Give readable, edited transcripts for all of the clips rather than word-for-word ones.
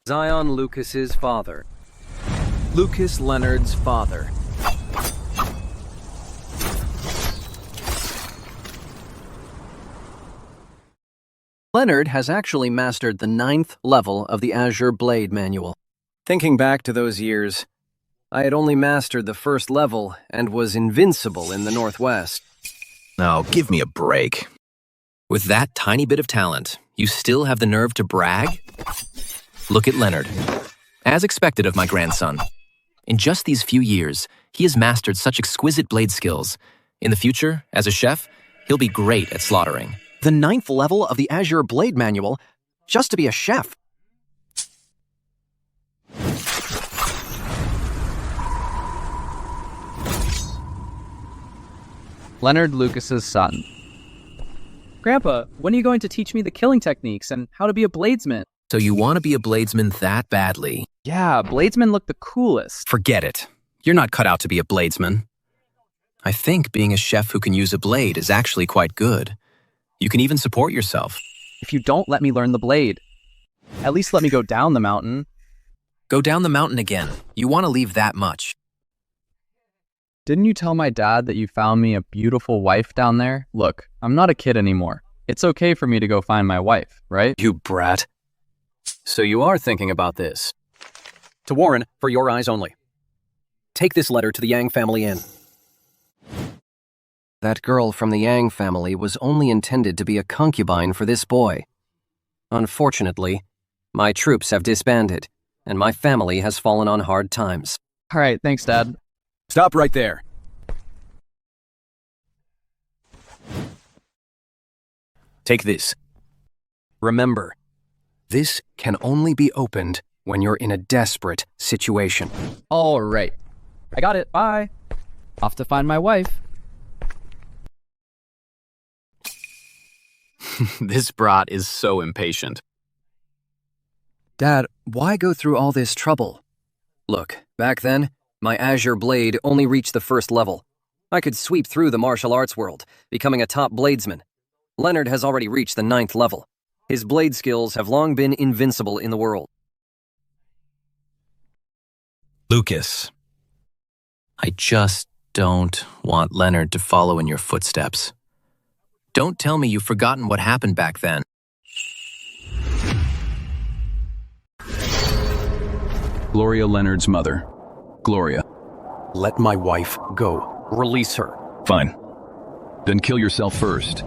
Zion Lucas's father. Lucas Leonard's father. Leonard has actually mastered the 9th level of the Azure Blade manual. Thinking back to those years, I had only mastered the 1st level and was invincible in the Northwest. Oh, give me a break. With that tiny bit of talent, you still have the nerve to brag? Look at Leonard. As expected of my grandson. In just these few years, he has mastered such exquisite blade skills. In the future, as a chef, he'll be great at slaughtering. The 9th level of the Azure Blade manual, just to be a chef. Leonard Lucas's son. Grandpa, when are you going to teach me the killing techniques and how to be a bladesman? So you want to be a bladesman that badly? Yeah, bladesmen look the coolest. Forget it. You're not cut out to be a bladesman. I think being a chef who can use a blade is actually quite good. You can even support yourself. If you don't let me learn the blade, at least let me go down the mountain. Go down the mountain again. You want to leave that much. Didn't you tell my dad that you found me a beautiful wife down there? Look, I'm not a kid anymore. It's okay for me to go find my wife, right? You brat. So you are thinking about this. To Warren, for your eyes only. Take this letter to the Yang family inn. That girl from the Yang family was only intended to be a concubine for this boy. Unfortunately, my troops have disbanded, and my family has fallen on hard times. All right, thanks, Dad. Stop right there. Take this. Remember, this can only be opened when you're in a desperate situation. All right. I got it. Bye. Off to find my wife. This brat is so impatient. Dad, why go through all this trouble? Look, back then, my Azure Blade only reached the 1st level. I could sweep through the martial arts world, becoming a top bladesman. Leonard has already reached the 9th level. His blade skills have long been invincible in the world. Lucas, I just don't want Leonard to follow in your footsteps. Don't tell me you've forgotten what happened back then. Gloria Leonard's mother. Gloria. Let my wife go. Release her. Fine. Then kill yourself first.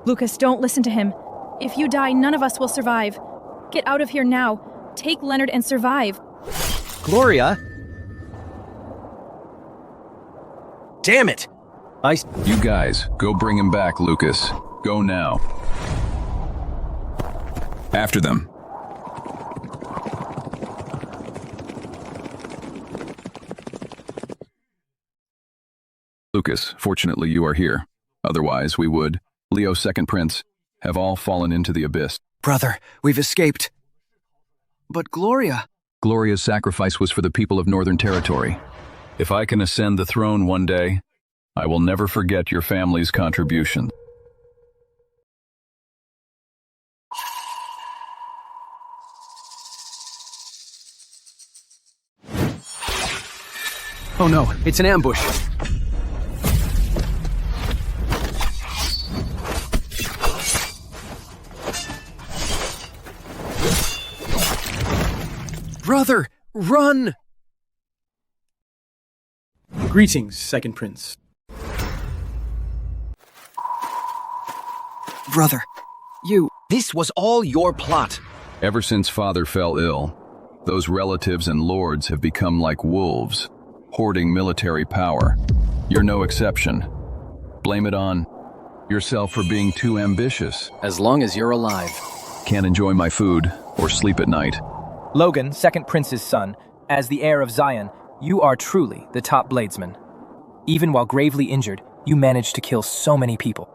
Lucas, don't listen to him. If you die, none of us will survive. Get out of here now. Take Leonard and survive. Gloria! Damn it! You guys, go bring him back, Lucas. Go now. After them. Lucas, fortunately you are here. Otherwise, we would, Leo Second Prince, have all fallen into the abyss. Brother, we've escaped. But Gloria... Gloria's sacrifice was for the people of Northern Territory. If I can ascend the throne one day, I will never forget your family's contribution. Oh no, it's an ambush. Brother, run! Greetings, Second Prince. Brother, this was all your plot. Ever since Father fell ill, those relatives and lords have become like wolves, hoarding military power. You're no exception. Blame it on yourself for being too ambitious. As long as you're alive. Can't enjoy my food or sleep at night. Logan, Second Prince's son, as the heir of Zion, you are truly the top bladesman. Even while gravely injured, you managed to kill so many people.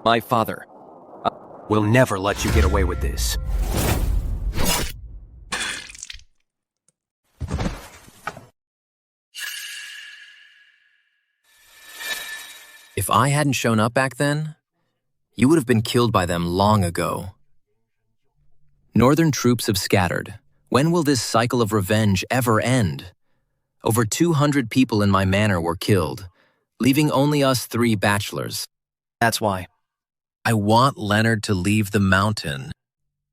My father will never let you get away with this. If I hadn't shown up back then, you would have been killed by them long ago. Northern troops have scattered. When will this cycle of revenge ever end? Over 200 people in my manor were killed, leaving only us 3 bachelors. That's why. I want Leonard to leave the mountain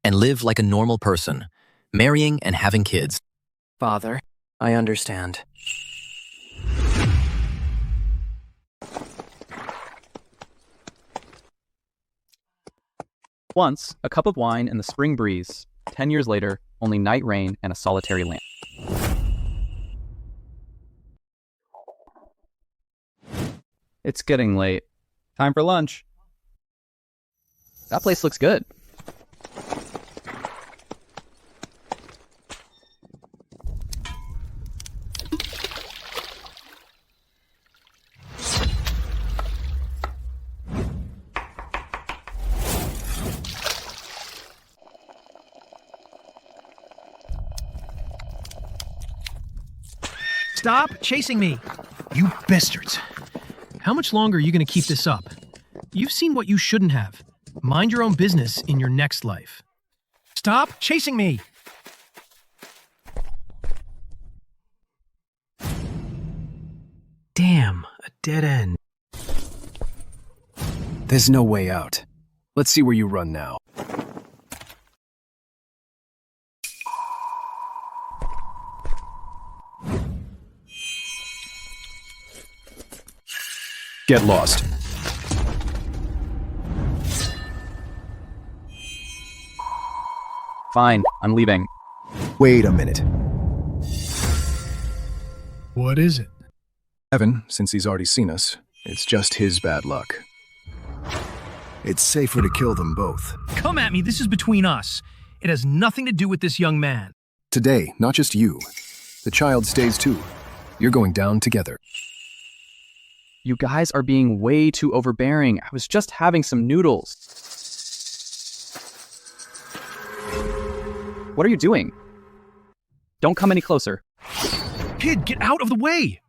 and live like a normal person, marrying and having kids. Father, I understand. Once, a cup of wine in the spring breeze. 10 years later, only night rain and a solitary lamp. It's getting late. Time for lunch. That place looks good. Stop chasing me! You bastards! How much longer are you going to keep this up? You've seen what you shouldn't have. Mind your own business in your next life. Stop chasing me! Damn, a dead end. There's no way out. Let's see where you run now. Get lost. Fine, I'm leaving. Wait a minute. What is it? Evan, since he's already seen us, it's just his bad luck. It's safer to kill them both. Come at me, this is between us. It has nothing to do with this young man. Today, not just you. The child stays too. You're going down together. You guys are being way too overbearing. I was just having some noodles. What are you doing? Don't come any closer. Kid, get out of the way!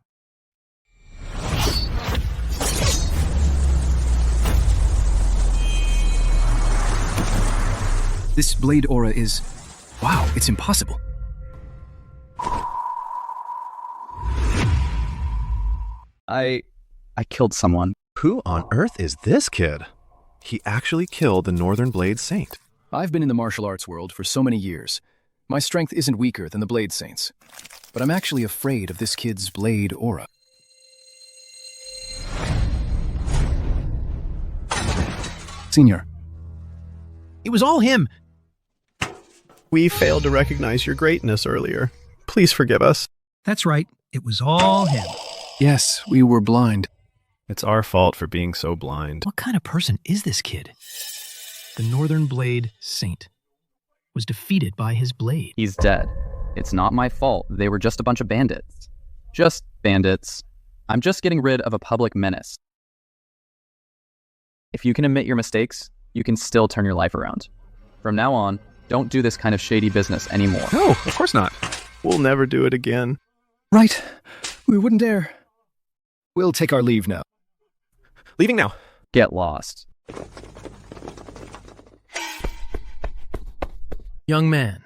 This blade aura is... wow, it's impossible. I killed someone. Who on earth is this kid? He actually killed the Northern Blade Saint. I've been in the martial arts world for so many years. My strength isn't weaker than the Blade Saints. But I'm actually afraid of this kid's blade aura. Senior. It was all him. We failed to recognize your greatness earlier. Please forgive us. That's right, it was all him. Yes, we were blind. It's our fault for being so blind. What kind of person is this kid? The Northern Blade Saint was defeated by his blade. He's dead. It's not my fault. They were just a bunch of bandits. Just bandits. I'm just getting rid of a public menace. If you can admit your mistakes, you can still turn your life around. From now on, don't do this kind of shady business anymore. No, of course not. We'll never do it again. Right. We wouldn't dare. We'll take our leave now. Leaving now. Get lost. Young man.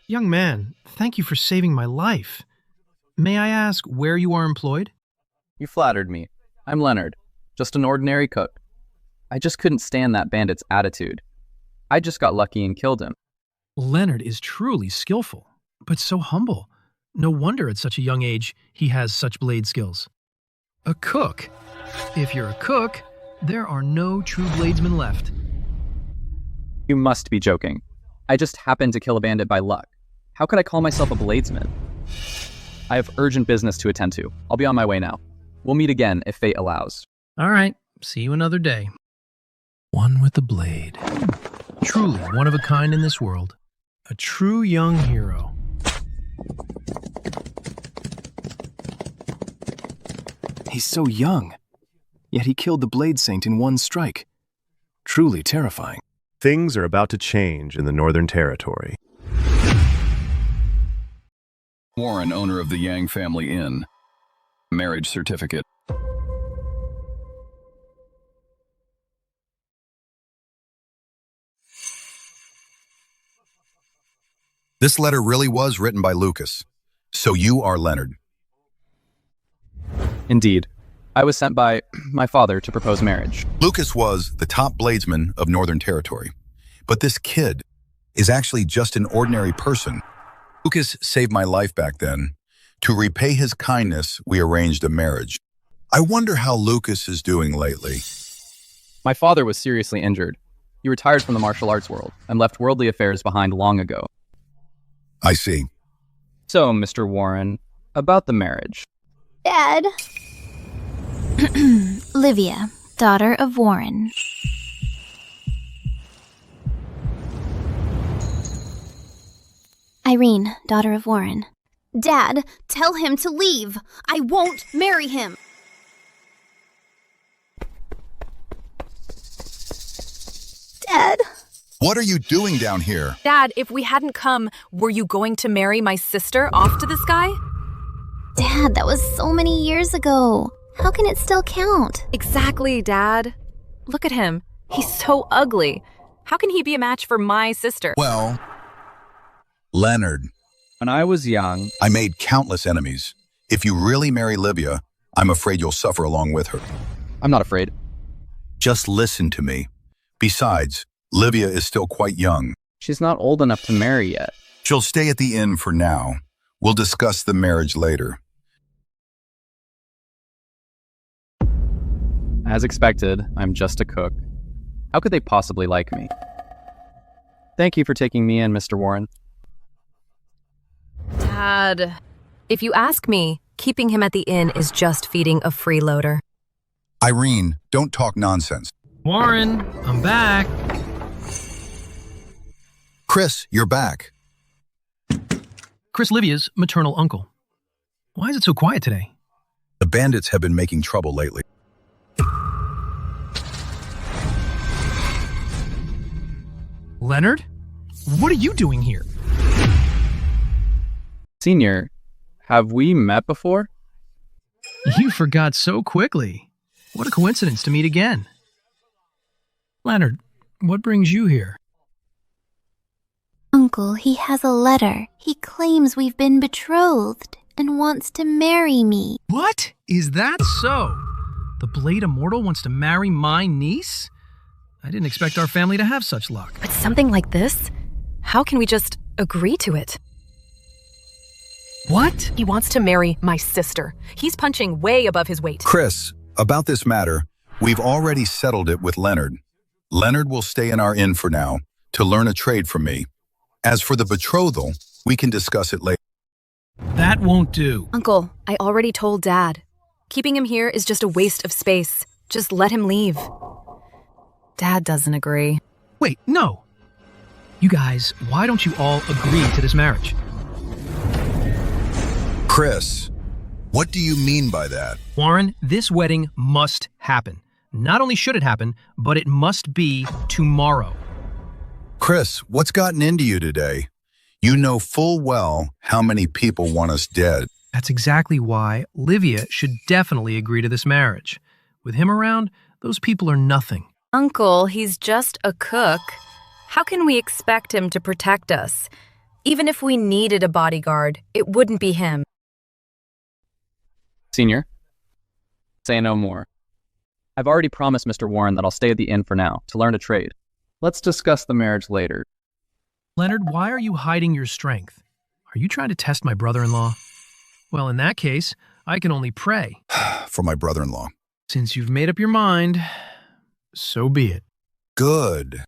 Young man, thank you for saving my life. May I ask where you are employed? You flattered me. I'm Leonard, just an ordinary cook. I just couldn't stand that bandit's attitude. I just got lucky and killed him. Leonard is truly skillful, but so humble. No wonder at such a young age he has such blade skills. A cook. If you're a cook, there are no true bladesmen left. You must be joking. I just happened to kill a bandit by luck. How could I call myself a bladesman? I have urgent business to attend to. I'll be on my way now. We'll meet again if fate allows. All right, see you another day. One with the blade. Truly one of a kind in this world. A true young hero. He's so young, yet he killed the Blade Saint in one strike. Truly terrifying. Things are about to change in the Northern Territory. Warren, owner of the Yang Family Inn. Marriage certificate. This letter really was written by Lucas. So you are Leonard. Indeed. I was sent by my father to propose marriage. Lucas was the top bladesman of Northern Territory. But this kid is actually just an ordinary person. Lucas saved my life back then. To repay his kindness, we arranged a marriage. I wonder how Lucas is doing lately. My father was seriously injured. He retired from the martial arts world and left worldly affairs behind long ago. I see. So, Mr. Warren, about the marriage. Dad. Livia, daughter of Warren. Irene, daughter of Warren. Dad, tell him to leave. I won't marry him. Dad. What are you doing down here? Dad, if we hadn't come, were you going to marry my sister off to this guy? Dad, that was so many years ago. How can it still count? Exactly, Dad. Look at him. He's so ugly. How can he be a match for my sister? Well, Leonard. When I was young, I made countless enemies. If you really marry Livia, I'm afraid you'll suffer along with her. I'm not afraid. Just listen to me. Besides, Livia is still quite young. She's not old enough to marry yet. She'll stay at the inn for now. We'll discuss the marriage later. As expected, I'm just a cook. How could they possibly like me? Thank you for taking me in, Mr. Warren. Dad, if you ask me, keeping him at the inn is just feeding a freeloader. Irene, don't talk nonsense. Warren, I'm back. Chris, you're back. Chris Livia's maternal uncle. Why is it so quiet today? The bandits have been making trouble lately. Leonard? What are you doing here? Senior, have we met before? You forgot so quickly. What a coincidence to meet again. Leonard, what brings you here? Uncle, he has a letter. He claims we've been betrothed and wants to marry me. What? Is that so? The Blade Immortal wants to marry my niece? I didn't expect our family to have such luck. But something like this? How can we just agree to it? What? He wants to marry my sister. He's punching way above his weight. Chris, about this matter, we've already settled it with Leonard. Leonard will stay in our inn for now to learn a trade from me. As for the betrothal, we can discuss it later. That won't do. Uncle, I already told Dad. Keeping him here is just a waste of space. Just let him leave. Dad doesn't agree. Wait, no. You guys, why don't you all agree to this marriage? Chris, what do you mean by that? Warren, this wedding must happen. Not only should it happen, but it must be tomorrow. Chris, what's gotten into you today? You know full well how many people want us dead. That's exactly why Livia should definitely agree to this marriage. With him around, those people are nothing. Uncle, he's just a cook. How can we expect him to protect us? Even if we needed a bodyguard, it wouldn't be him. Senior, say no more. I've already promised Mr. Warren that I'll stay at the inn for now to learn a trade. Let's discuss the marriage later. Leonard, why are you hiding your strength? Are you trying to test my brother-in-law? Well, in that case, I can only pray. For my brother-in-law. Since you've made up your mind, so be it. Good.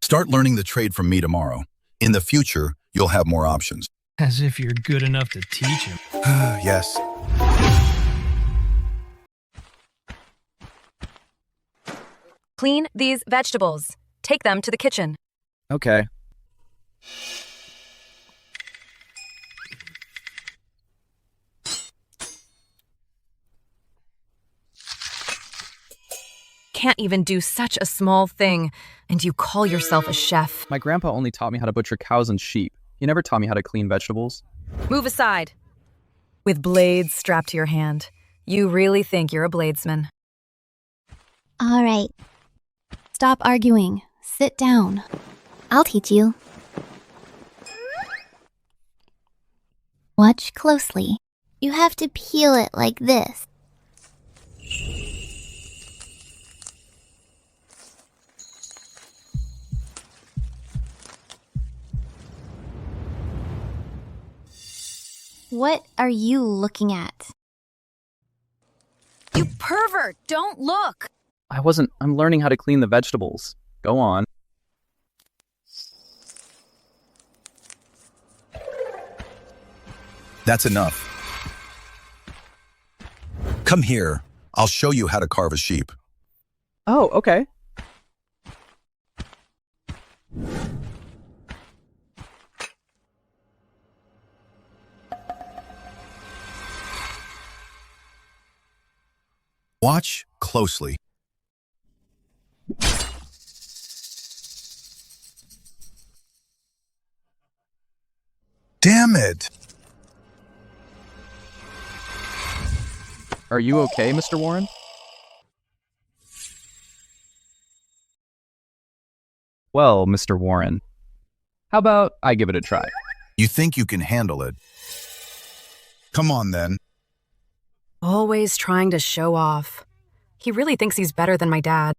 Start learning the trade from me tomorrow. In the future, you'll have more options. As if you're good enough to teach him. Yes. Clean these vegetables. Take them to the kitchen. Okay. Can't even do such a small thing, and you call yourself a chef. My grandpa only taught me how to butcher cows and sheep. He never taught me how to clean vegetables. Move aside. With blades strapped to your hand. You really think you're a bladesman. All right. Stop arguing. Sit down. I'll teach you. Watch closely. You have to peel it like this. What are you looking at? You pervert! Don't look! I'm learning how to clean the vegetables. Go on. That's enough. Come here. I'll show you how to carve a sheep. Oh, okay. Watch closely. Damn it! Are you okay, Mr. Warren? Well, Mr. Warren, how about I give it a try? You think you can handle it? Come on, then. Always trying to show off. He really thinks he's better than my dad.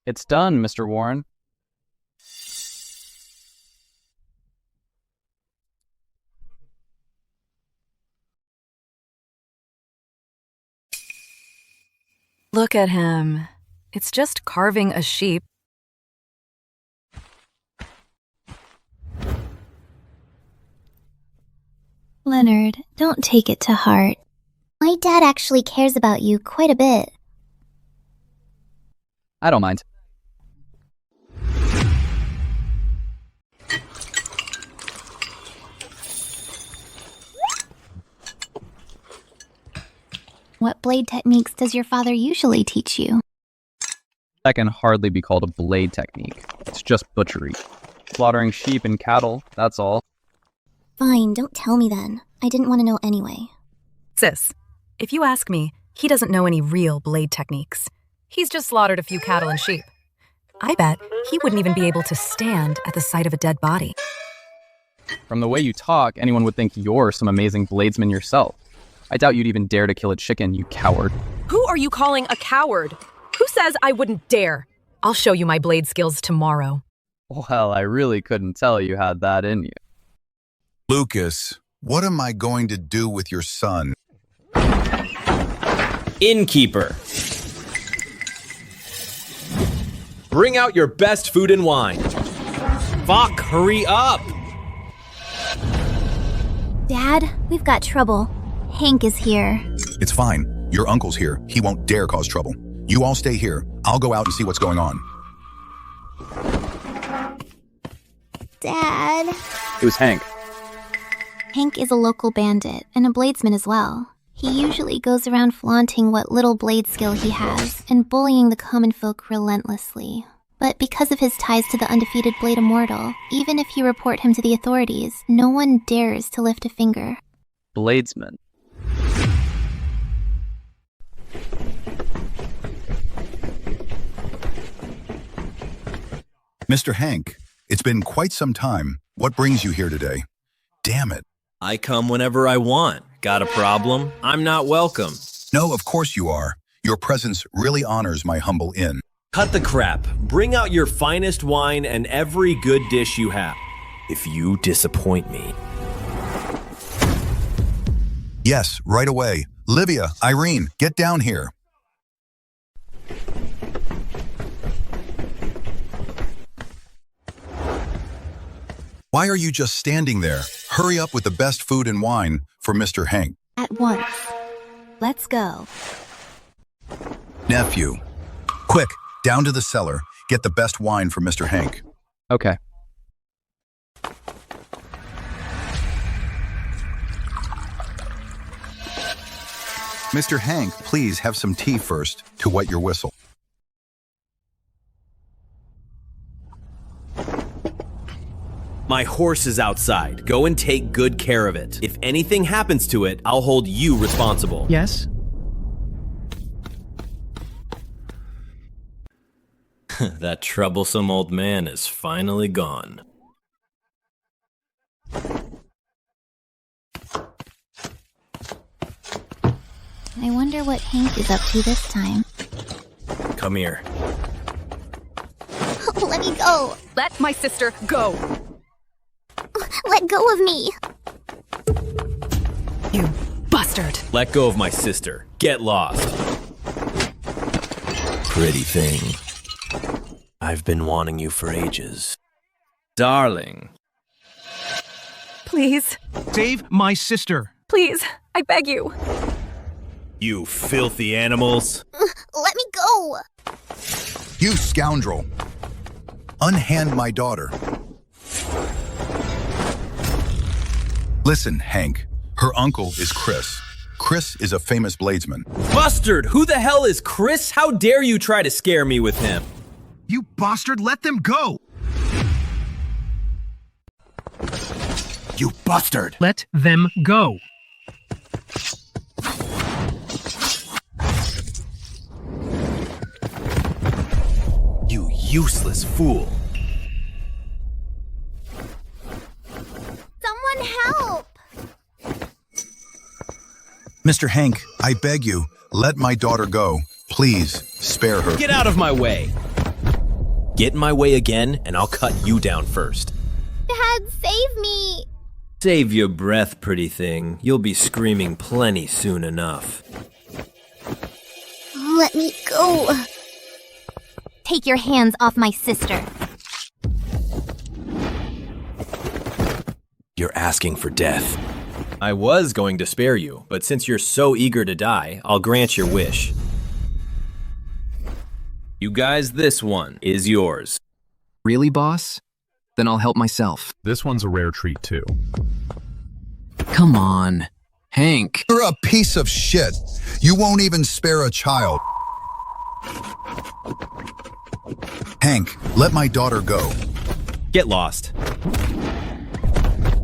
It's done, Mr. Warren. Look at him. It's just carving a sheep. Leonard, don't take it to heart. My dad actually cares about you quite a bit. I don't mind. What blade techniques does your father usually teach you? That can hardly be called a blade technique. It's just butchery. Slaughtering sheep and cattle, that's all. Fine, don't tell me then. I didn't want to know anyway. Sis, if you ask me, he doesn't know any real blade techniques. He's just slaughtered a few cattle and sheep. I bet he wouldn't even be able to stand at the sight of a dead body. From the way you talk, anyone would think you're some amazing bladesman yourself. I doubt you'd even dare to kill a chicken, you coward. Who are you calling a coward? Who says I wouldn't dare? I'll show you my blade skills tomorrow. Well, I really couldn't tell you had that in you. Lucas, what am I going to do with your son? Innkeeper. Bring out your best food and wine. Fuck, hurry up! Dad, we've got trouble. Hank is here. It's fine. Your uncle's here. He won't dare cause trouble. You all stay here. I'll go out and see what's going on. Dad. It was Hank. Hank is a local bandit and a bladesman as well. He usually goes around flaunting what little blade skill he has and bullying the common folk relentlessly. But because of his ties to the undefeated Blade Immortal, even if you report him to the authorities, no one dares to lift a finger. Bladesman. Mr. Hank, it's been quite some time. What brings you here today? Damn it. I come whenever I want. Got a problem? I'm not welcome. No, of course you are. Your presence really honors my humble inn. Cut the crap. Bring out your finest wine and every good dish you have. If you disappoint me. Yes, right away. Livia, Irene, get down here. Why are you just standing there? Hurry up with the best food and wine for Mr. Hank. At once. Let's go. Nephew, quick, down to the cellar. Get the best wine for Mr. Hank. Okay. Mr. Hank, please have some tea first to wet your whistle. My horse is outside. Go and take good care of it. If anything happens to it, I'll hold you responsible. Yes? That troublesome old man is finally gone. I wonder what Hank is up to this time. Come here. Let me go. Let my sister go. Let go of me. You bastard. Let go of my sister. Get lost. Pretty thing. I've been wanting you for ages. Darling. Please. Save my sister. Please. I beg you. You filthy animals. Let me go. You scoundrel. Unhand my daughter. Listen, Hank. Her uncle is Chris. Chris is a famous bladesman. Bustard! Who the hell is Chris? How dare you try to scare me with him? You bastard, let them go! You bastard! Let them go. You useless fool. Someone help. Mr. Hank, I beg you, let my daughter go. Please, spare her. Get out of my way. Get in my way again, and I'll cut you down first. Dad, save me. Save your breath, pretty thing. You'll be screaming plenty soon enough. Let me go. Take your hands off my sister. You're asking for death. I was going to spare you, but since you're so eager to die, I'll grant your wish. You guys, this one is yours. Really, boss? Then I'll help myself. This one's a rare treat, too. Come on. Hank. You're a piece of shit. You won't even spare a child. Hank, let my daughter go. Get lost.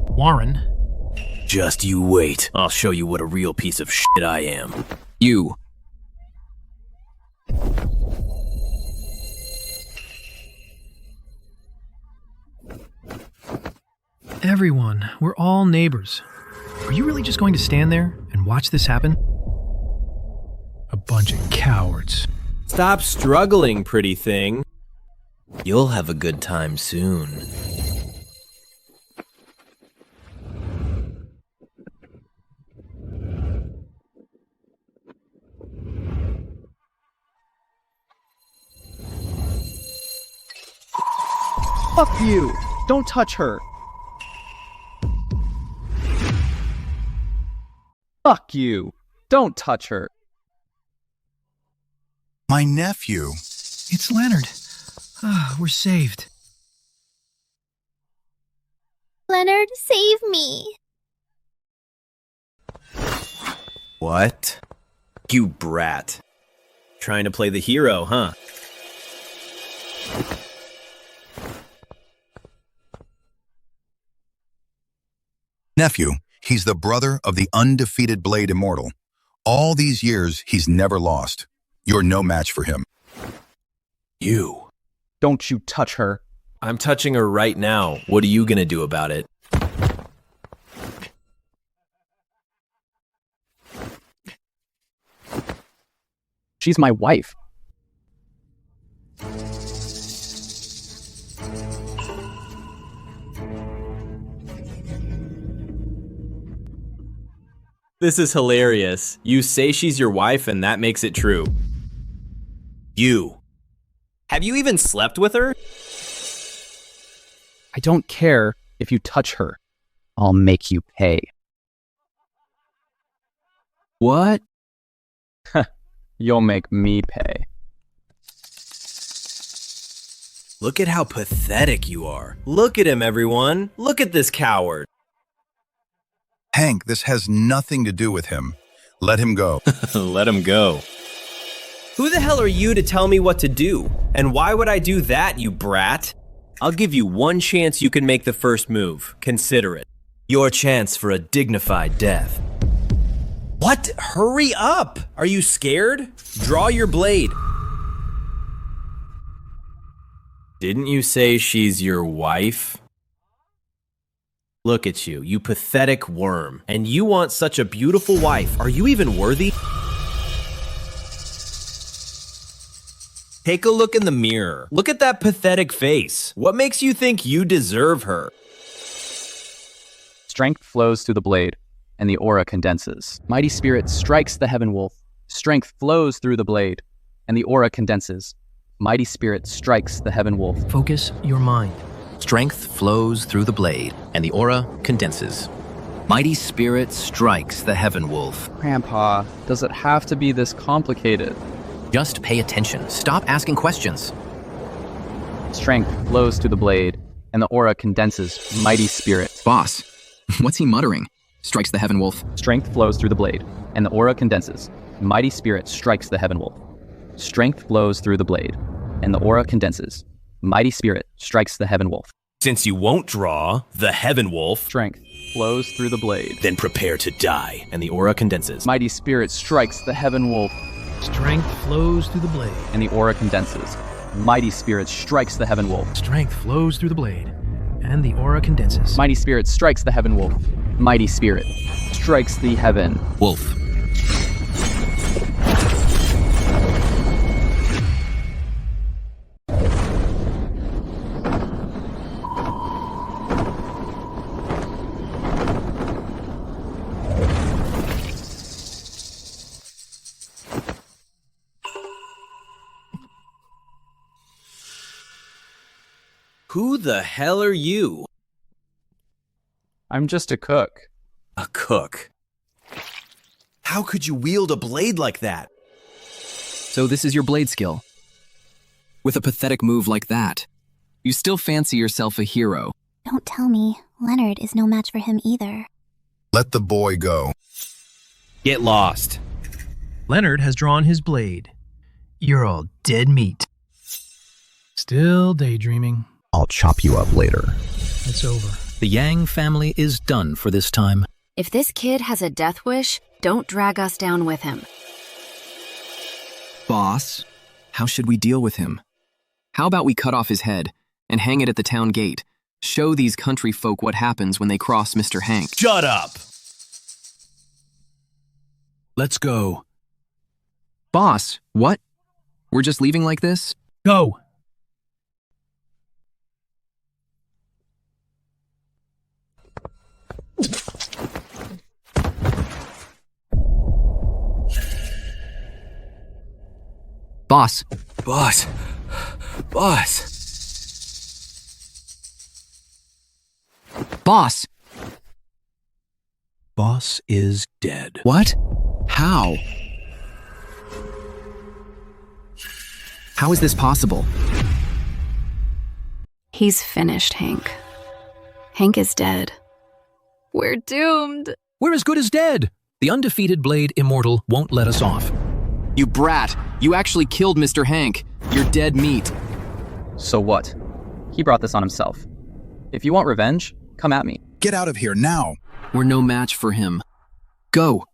Warren. Just you wait. I'll show you what a real piece of shit I am. You. Everyone, we're all neighbors. Are you really just going to stand there and watch this happen? A bunch of cowards. Stop struggling, pretty thing. You'll have a good time soon. Fuck you! Don't touch her! Fuck you! Don't touch her! My nephew. It's Leonard. Ah, we're saved. Leonard, save me. What? You brat. Trying to play the hero, huh? Nephew, he's the brother of the undefeated Blade Immortal. All these years, he's never lost. You're no match for him. You. Don't you touch her. I'm touching her right now. What are you gonna do about it? She's my wife. This is hilarious. You say she's your wife and that makes it true. You. Have you even slept with her? I don't care if you touch her. I'll make you pay. What? You'll make me pay. Look at how pathetic you are. Look at him, everyone. Look at this coward. Hank, this has nothing to do with him. Let him go. Let him go. Who the hell are you to tell me what to do? And why would I do that, you brat? I'll give you one chance you can make the first move. Consider it. Your chance for a dignified death. What? Hurry up! Are you scared? Draw your blade. Didn't you say she's your wife? Look at you, you pathetic worm. And you want such a beautiful wife. Are you even worthy? Take a look in the mirror. Look at that pathetic face. What makes you think you deserve her? Strength flows through the blade, and the aura condenses. Mighty spirit strikes the heaven wolf. Strength flows through the blade, and the aura condenses. Mighty spirit strikes the heaven wolf. Focus your mind. Strength flows through the blade, and the aura condenses. Mighty spirit strikes the heaven wolf. Grandpa, does it have to be this complicated? Just pay attention. Stop asking questions. Strength flows through the blade, and the aura condenses. Mighty spirit. Boss, what's he muttering? Strikes the heaven wolf. Strength flows through the blade, and the aura condenses. Mighty spirit strikes the heaven wolf. Strength flows through the blade, and the aura condenses. Mighty spirit strikes the heaven wolf. Since you won't draw the heaven wolf, strength flows through the blade. Then prepare to die, and the aura condenses. Mighty spirit strikes the heaven wolf. Strength flows through the blade, and the aura condenses. Mighty spirit strikes the heaven wolf. Strength flows through the blade, and the aura condenses. Mighty spirit strikes the heaven wolf. Mighty spirit strikes the heaven wolf. Who the hell are you? I'm just a cook. A cook? How could you wield a blade like that? So this is your blade skill. With a pathetic move like that, you still fancy yourself a hero. Don't tell me. Leonard is no match for him either. Let the boy go. Get lost. Leonard has drawn his blade. You're all dead meat. Still daydreaming. I'll chop you up later. It's over. The Yang family is done for this time. If this kid has a death wish, don't drag us down with him. Boss, how should we deal with him? How about we cut off his head and hang it at the town gate? Show these country folk what happens when they cross Mr. Hank. Shut up! Let's go. Boss, what? We're just leaving like this? Go! Boss. Boss. Boss. Boss. Boss is dead. What? How? How is this possible? He's finished, Hank. Hank is dead. We're doomed. We're as good as dead. The undefeated Blade Immortal won't let us off. You brat! You actually killed Mr. Hank. You're dead meat. So what? He brought this on himself. If you want revenge, come at me. Get out of here now. We're no match for him. Go.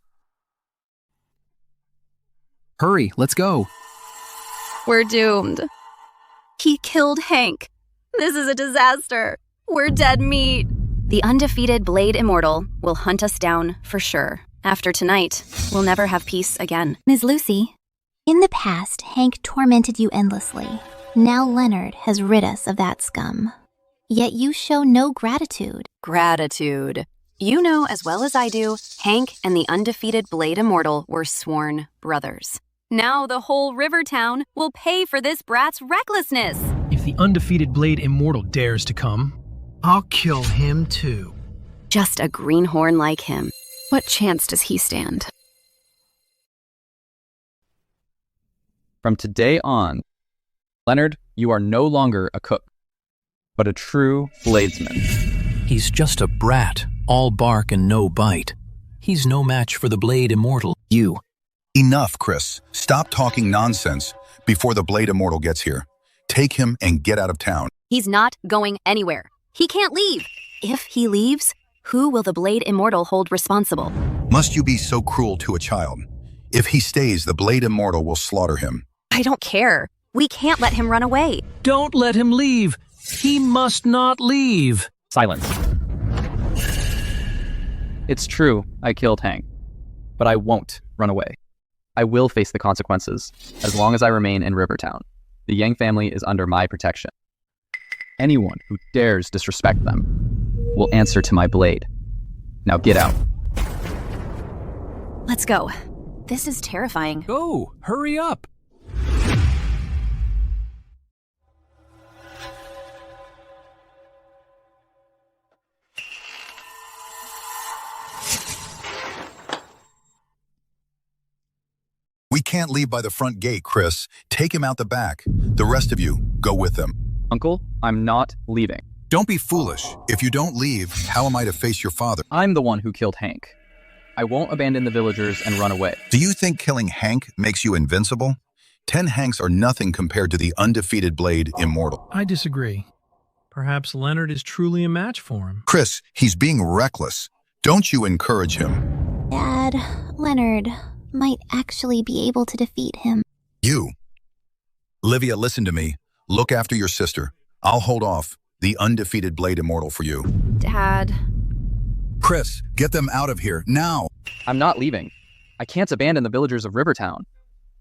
Hurry, let's go. We're doomed. He killed Hank. This is a disaster. We're dead meat. The undefeated Blade Immortal will hunt us down for sure. After tonight, we'll never have peace again. Ms. Lucy, in the past, Hank tormented you endlessly. Now Leonard has rid us of that scum. Yet you show no gratitude. Gratitude. You know as well as I do, Hank and the undefeated Blade Immortal were sworn brothers. Now the whole river town will pay for this brat's recklessness. If the undefeated Blade Immortal dares to come, I'll kill him too. Just a greenhorn like him. What chance does he stand? From today on, Leonard, you are no longer a cook, but a true bladesman. He's just a brat, all bark and no bite. He's no match for the Blade Immortal. You. Enough, Chris. Stop talking nonsense before the Blade Immortal gets here. Take him and get out of town. He's not going anywhere. He can't leave. If he leaves, who will the Blade Immortal hold responsible? Must you be so cruel to a child? If he stays, the Blade Immortal will slaughter him. I don't care. We can't let him run away. Don't let him leave. He must not leave. Silence. It's true, I killed Hank. But I won't run away. I will face the consequences, as long as I remain in Rivertown. The Yang family is under my protection. Anyone who dares disrespect them will answer to my blade. Now get out. Let's go. This is terrifying. Go, hurry up. We can't leave by the front gate, Chris. Take him out the back. The rest of you, go with them. Uncle, I'm not leaving. Don't be foolish. If you don't leave, how am I to face your father? I'm the one who killed Hank. I won't abandon the villagers and run away. Do you think killing Hank makes you invincible? 10 Hanks are nothing compared to the undefeated Blade Immortal. I disagree. Perhaps Leonard is truly a match for him. Chris, he's being reckless. Don't you encourage him. Dad, Leonard might actually be able to defeat him. You. Livia, listen to me. Look after your sister. I'll hold off the undefeated Blade Immortal for you. Dad. Chris, get them out of here, now! I'm not leaving. I can't abandon the villagers of Rivertown.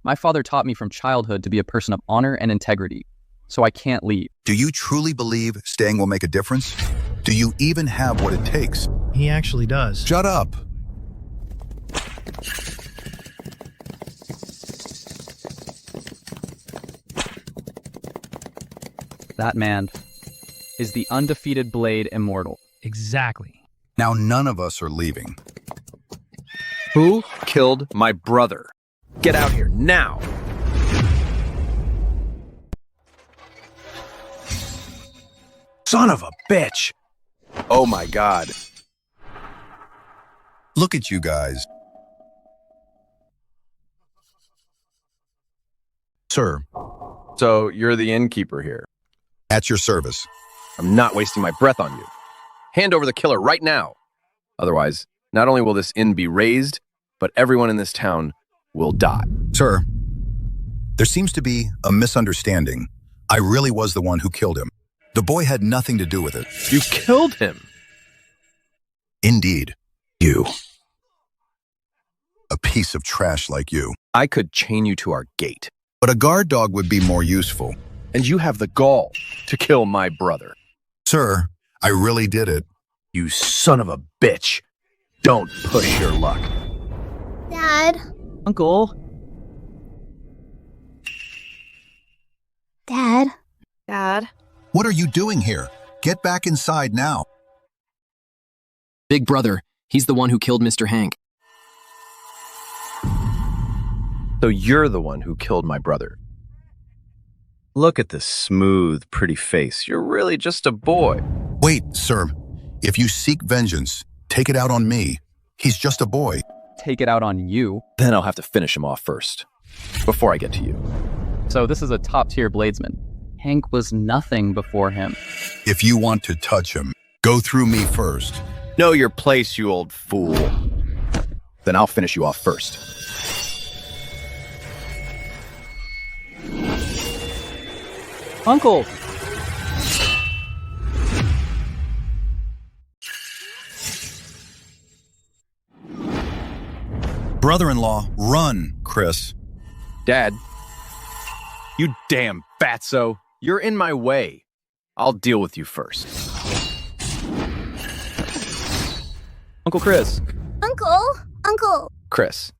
My father taught me from childhood to be a person of honor and integrity, so I can't leave. Do you truly believe staying will make a difference? Do you even have what it takes? He actually does. Shut up! That man is the undefeated Blade Immortal. Exactly. Now none of us are leaving. Who killed my brother? Get out here, now! Son of a bitch! Oh my god. Look at you guys. Sir. So you're the innkeeper here? At your service. I'm not wasting my breath on you. Hand over the killer right now. Otherwise, not only will this inn be razed, but everyone in this town will die. Sir, there seems to be a misunderstanding. I really was the one who killed him. The boy had nothing to do with it. You killed him? Indeed. You. A piece of trash like you. I could chain you to our gate. But a guard dog would be more useful. And you have the gall to kill my brother. Sir, I really did it. You son of a bitch. Don't push your luck. Dad. Uncle. Dad. Dad. What are you doing here? Get back inside now. Big brother, he's the one who killed Mr. Hank. So you're the one who killed my brother. Look at this smooth, pretty face. You're really just a boy. Wait, sir. If you seek vengeance, take it out on me. He's just a boy. Take it out on you. Then I'll have to finish him off first, before I get to you. So this is a top-tier bladesman. Hank was nothing before him. If you want to touch him, go through me first. Know your place, you old fool. Then I'll finish you off first. Uncle! Brother-in-law, run, Chris. Dad. You damn fatso. You're in my way. I'll deal with you first. Uncle Chris. Uncle. Chris.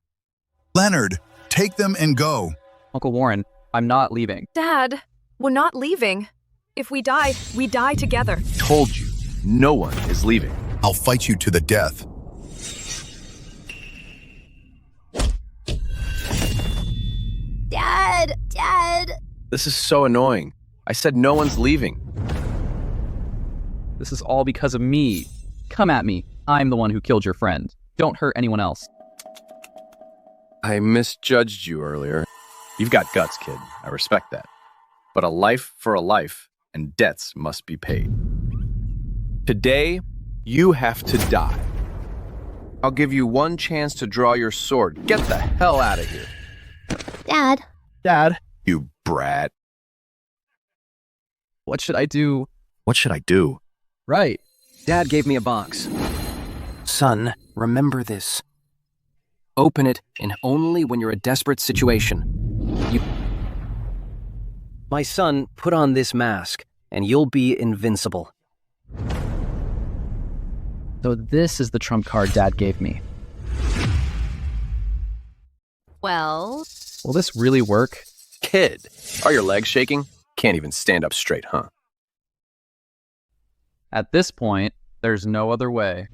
Leonard, take them and go. Uncle Warren, I'm not leaving. Dad, we're not leaving. If we die together. Told you, no one is leaving. I'll fight you to the death. Dad. This is so annoying. I said no one's leaving. This is all because of me. Come at me. I'm the one who killed your friend. Don't hurt anyone else. I misjudged you earlier. You've got guts, kid. I respect that. But a life for a life, and debts must be paid. Today, you have to die. I'll give you one chance to draw your sword. Get the hell out of here. Dad. Dad. You brat. What should I do? What should I do? Right. Dad gave me a box. Son, remember this. Open it, and only when you're in a desperate situation. My son, put on this mask, and you'll be invincible. So this is the trump card Dad gave me. Well? Will this really work? Kid, are your legs shaking? Can't even stand up straight, huh? At this point, there's no other way.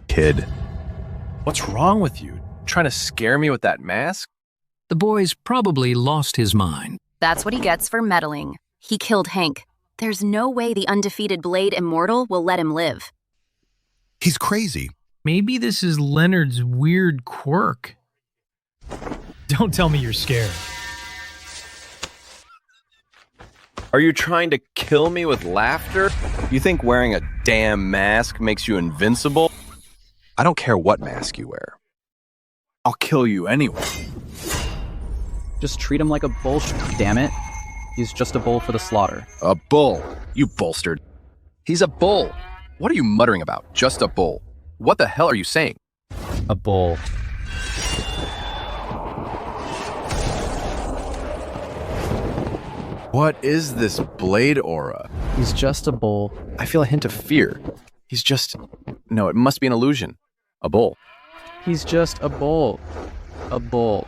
Kid, what's wrong with you? Trying to scare me with that mask? The boy's probably lost his mind. That's what he gets for meddling. He killed Hank. There's no way the undefeated Blade Immortal will let him live. He's crazy. Maybe this is Leonard's weird quirk. Don't tell me you're scared. Are you trying to kill me with laughter? You think wearing a damn mask makes you invincible? I don't care what mask you wear. I'll kill you anyway. Just treat him like a bull, damn it. He's just a bull for the slaughter. A bull? You bolstered. He's a bull. What are you muttering about? Just a bull. What the hell are you saying? A bull. What is this blade aura? He's just a bull. I feel a hint of fear. He's just... No, it must be an illusion. A bull. He's just a bull. A bull.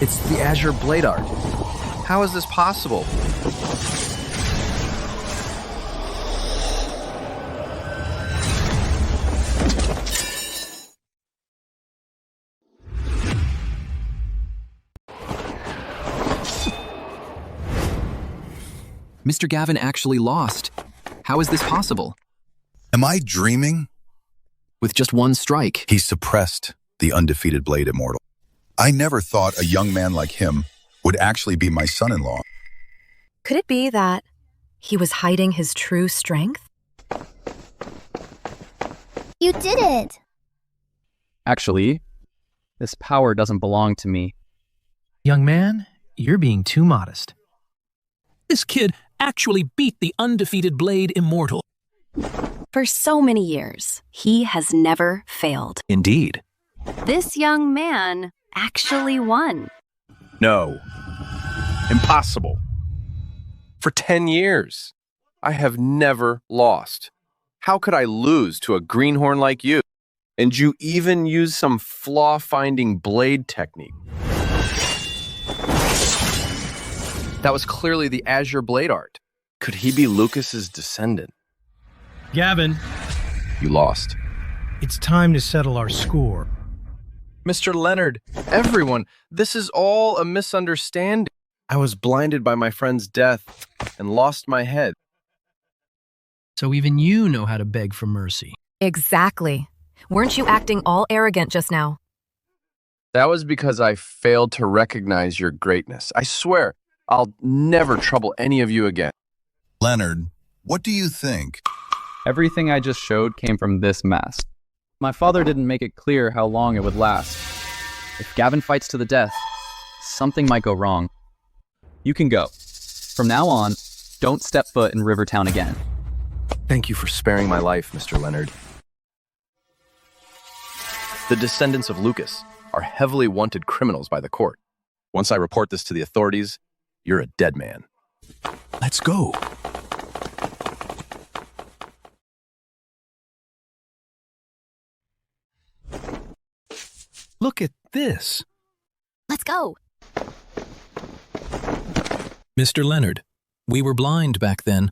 It's the Azure Blade art. How is this possible? Mr. Gavin actually lost. How is this possible? Am I dreaming? With just one strike. He suppressed the undefeated Blade Immortal. I never thought a young man like him would actually be my son-in-law. Could it be that he was hiding his true strength? You did it! Actually, this power doesn't belong to me. Young man, you're being too modest. This kid actually beat the undefeated Blade Immortal. For so many years, he has never failed. Indeed. This young man actually won. No. Impossible. For 10 years, I have never lost. How could I lose to a greenhorn like you? And you even use some flaw-finding blade technique. That was clearly the Azure Blade art. Could he be Lucas's descendant? Gavin. You lost. It's time to settle our score. Mr. Leonard, everyone, this is all a misunderstanding. I was blinded by my friend's death and lost my head. So even you know how to beg for mercy. Exactly. Weren't you acting all arrogant just now? That was because I failed to recognize your greatness. I swear, I'll never trouble any of you again. Leonard, what do you think? Everything I just showed came from this mask. My father didn't make it clear how long it would last. If Gavin fights to the death, something might go wrong. You can go. From now on, don't step foot in Rivertown again. Thank you for sparing my life, Mr. Leonard. The descendants of Lucas are heavily wanted criminals by the court. Once I report this to the authorities, you're a dead man. Let's go. Look at this. Let's go. Mr. Leonard, we were blind back then.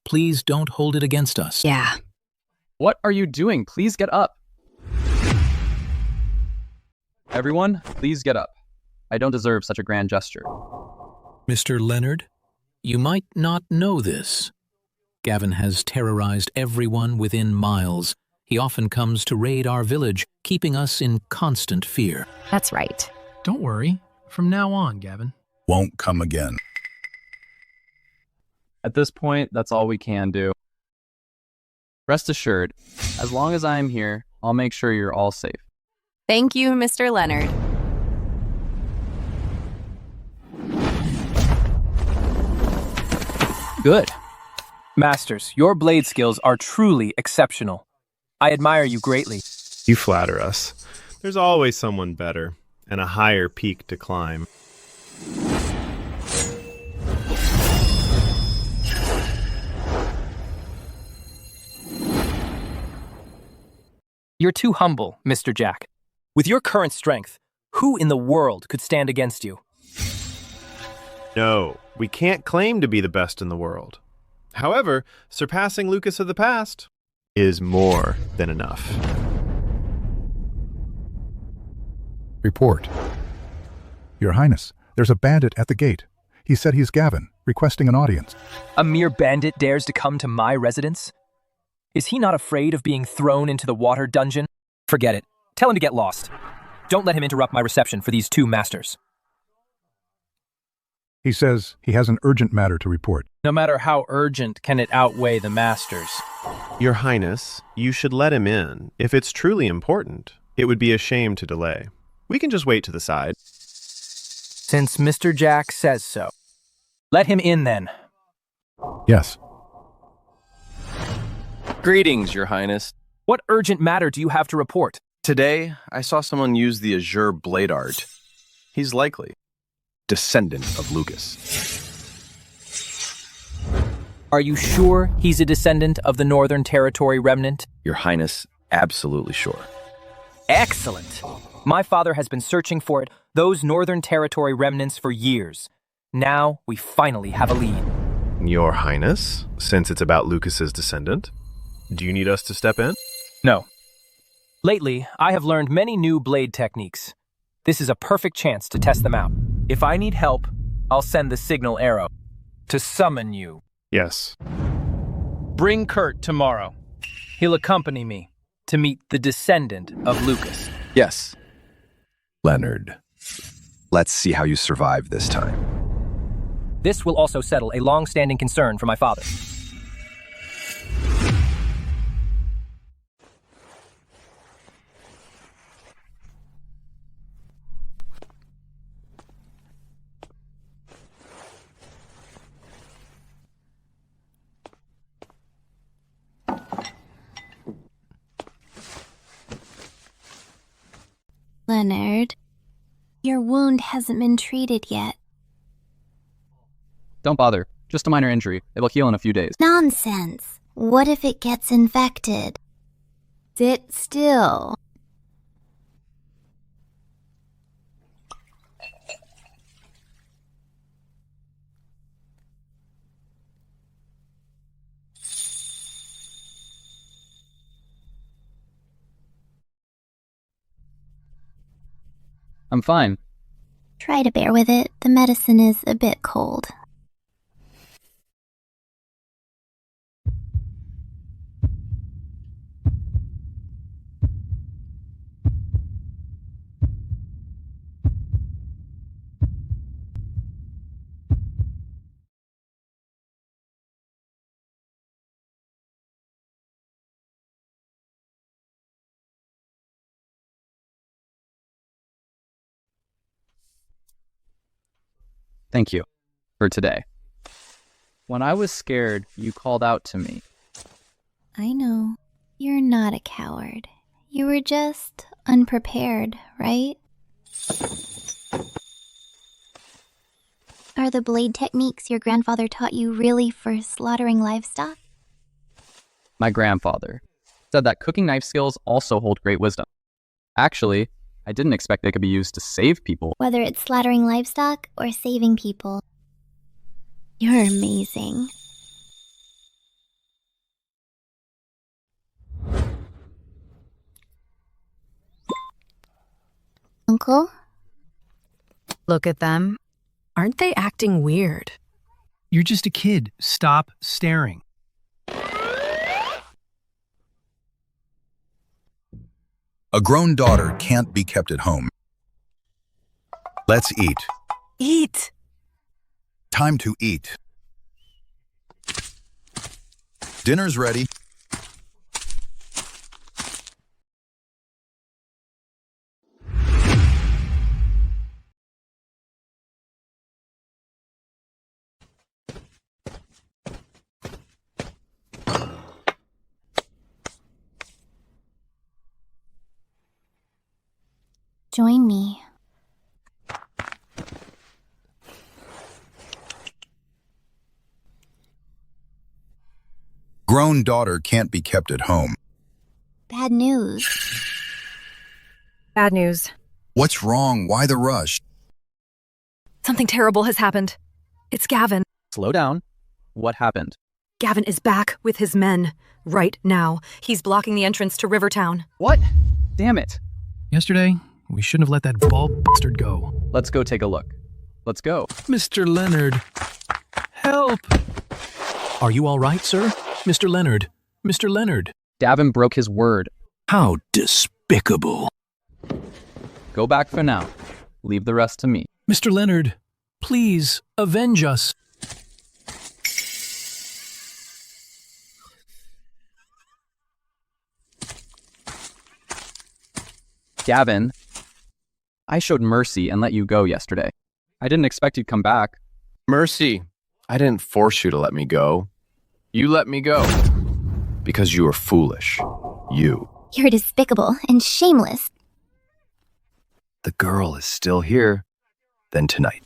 Please don't hold it against us. Yeah. What are you doing? Please get up. Everyone, please get up. I don't deserve such a grand gesture. Mr. Leonard, you might not know this. Gavin has terrorized everyone within miles. He often comes to raid our village, keeping us in constant fear. That's right. Don't worry. From now on, Gavin. Won't come again. At this point, that's all we can do. Rest assured, as long as I'm here, I'll make sure you're all safe. Thank you, Mr. Leonard. Good. Masters, your blade skills are truly exceptional. I admire you greatly. You flatter us. There's always someone better, and a higher peak to climb. You're too humble, Mr. Jack. With your current strength, who in the world could stand against you? No, we can't claim to be the best in the world. However, surpassing Lucas of the past is more than enough. Report. Your Highness, there's a bandit at the gate. He said he's Gavin, requesting an audience. A mere bandit dares to come to my residence? Is he not afraid of being thrown into the water dungeon? Forget it. Tell him to get lost. Don't let him interrupt my reception for these two masters. He says he has an urgent matter to report. No matter how urgent, can it outweigh the masters? Your Highness, you should let him in. If it's truly important, it would be a shame to delay. We can just wait to the side. Since Mr. Jack says so. Let him in, then. Yes. Greetings, Your Highness. What urgent matter do you have to report? Today, I saw someone use the azure blade art. He's likely descendant of Lucas. Are you sure he's a descendant of the Northern Territory remnant? Your Highness, absolutely sure. Excellent. My father has been searching for it, those Northern Territory remnants, for years. Now, we finally have a lead. Your Highness, since it's about Lucas's descendant, do you need us to step in? No. Lately, I have learned many new blade techniques. This is a perfect chance to test them out. If I need help, I'll send the signal arrow to summon you. Yes. Bring Kurt tomorrow. He'll accompany me to meet the descendant of Lucas. Yes. Leonard, let's see how you survive this time. This will also settle a long-standing concern for my father. Leonard, your wound hasn't been treated yet. Don't bother. Just a minor injury. It'll heal in a few days. Nonsense. What if it gets infected? Sit still. I'm fine. Try to bear with it. The medicine is a bit cold. Thank you for today. When I was scared, you called out to me. I know. You're not a coward. You were just unprepared, right? Are the blade techniques your grandfather taught you really for slaughtering livestock? My grandfather said that cooking knife skills also hold great wisdom. Actually, I didn't expect they could be used to save people. Whether it's slaughtering livestock or saving people. You're amazing. Uncle? Look at them. Aren't they acting weird? You're just a kid. Stop staring. A grown daughter can't be kept at home. Let's eat. Eat! Time to eat. Dinner's ready. Join me. Grown daughter can't be kept at home. Bad news. Bad news. What's wrong? Why the rush? Something terrible has happened. It's Gavin. Slow down. What happened? Gavin is back with his men. Right now. He's blocking the entrance to Rivertown. What? Damn it. Yesterday, we shouldn't have let that bald bastard go. Let's go take a look. Let's go. Mr. Leonard, help! Are you all right, sir? Mr. Leonard. Mr. Leonard. Gavin broke his word. How despicable. Go back for now. Leave the rest to me. Mr. Leonard, please avenge us. Gavin, I showed mercy and let you go yesterday. I didn't expect you'd come back. Mercy, I didn't force you to let me go. You let me go. Because you were foolish. You. You're despicable and shameless. The girl is still here. Then tonight.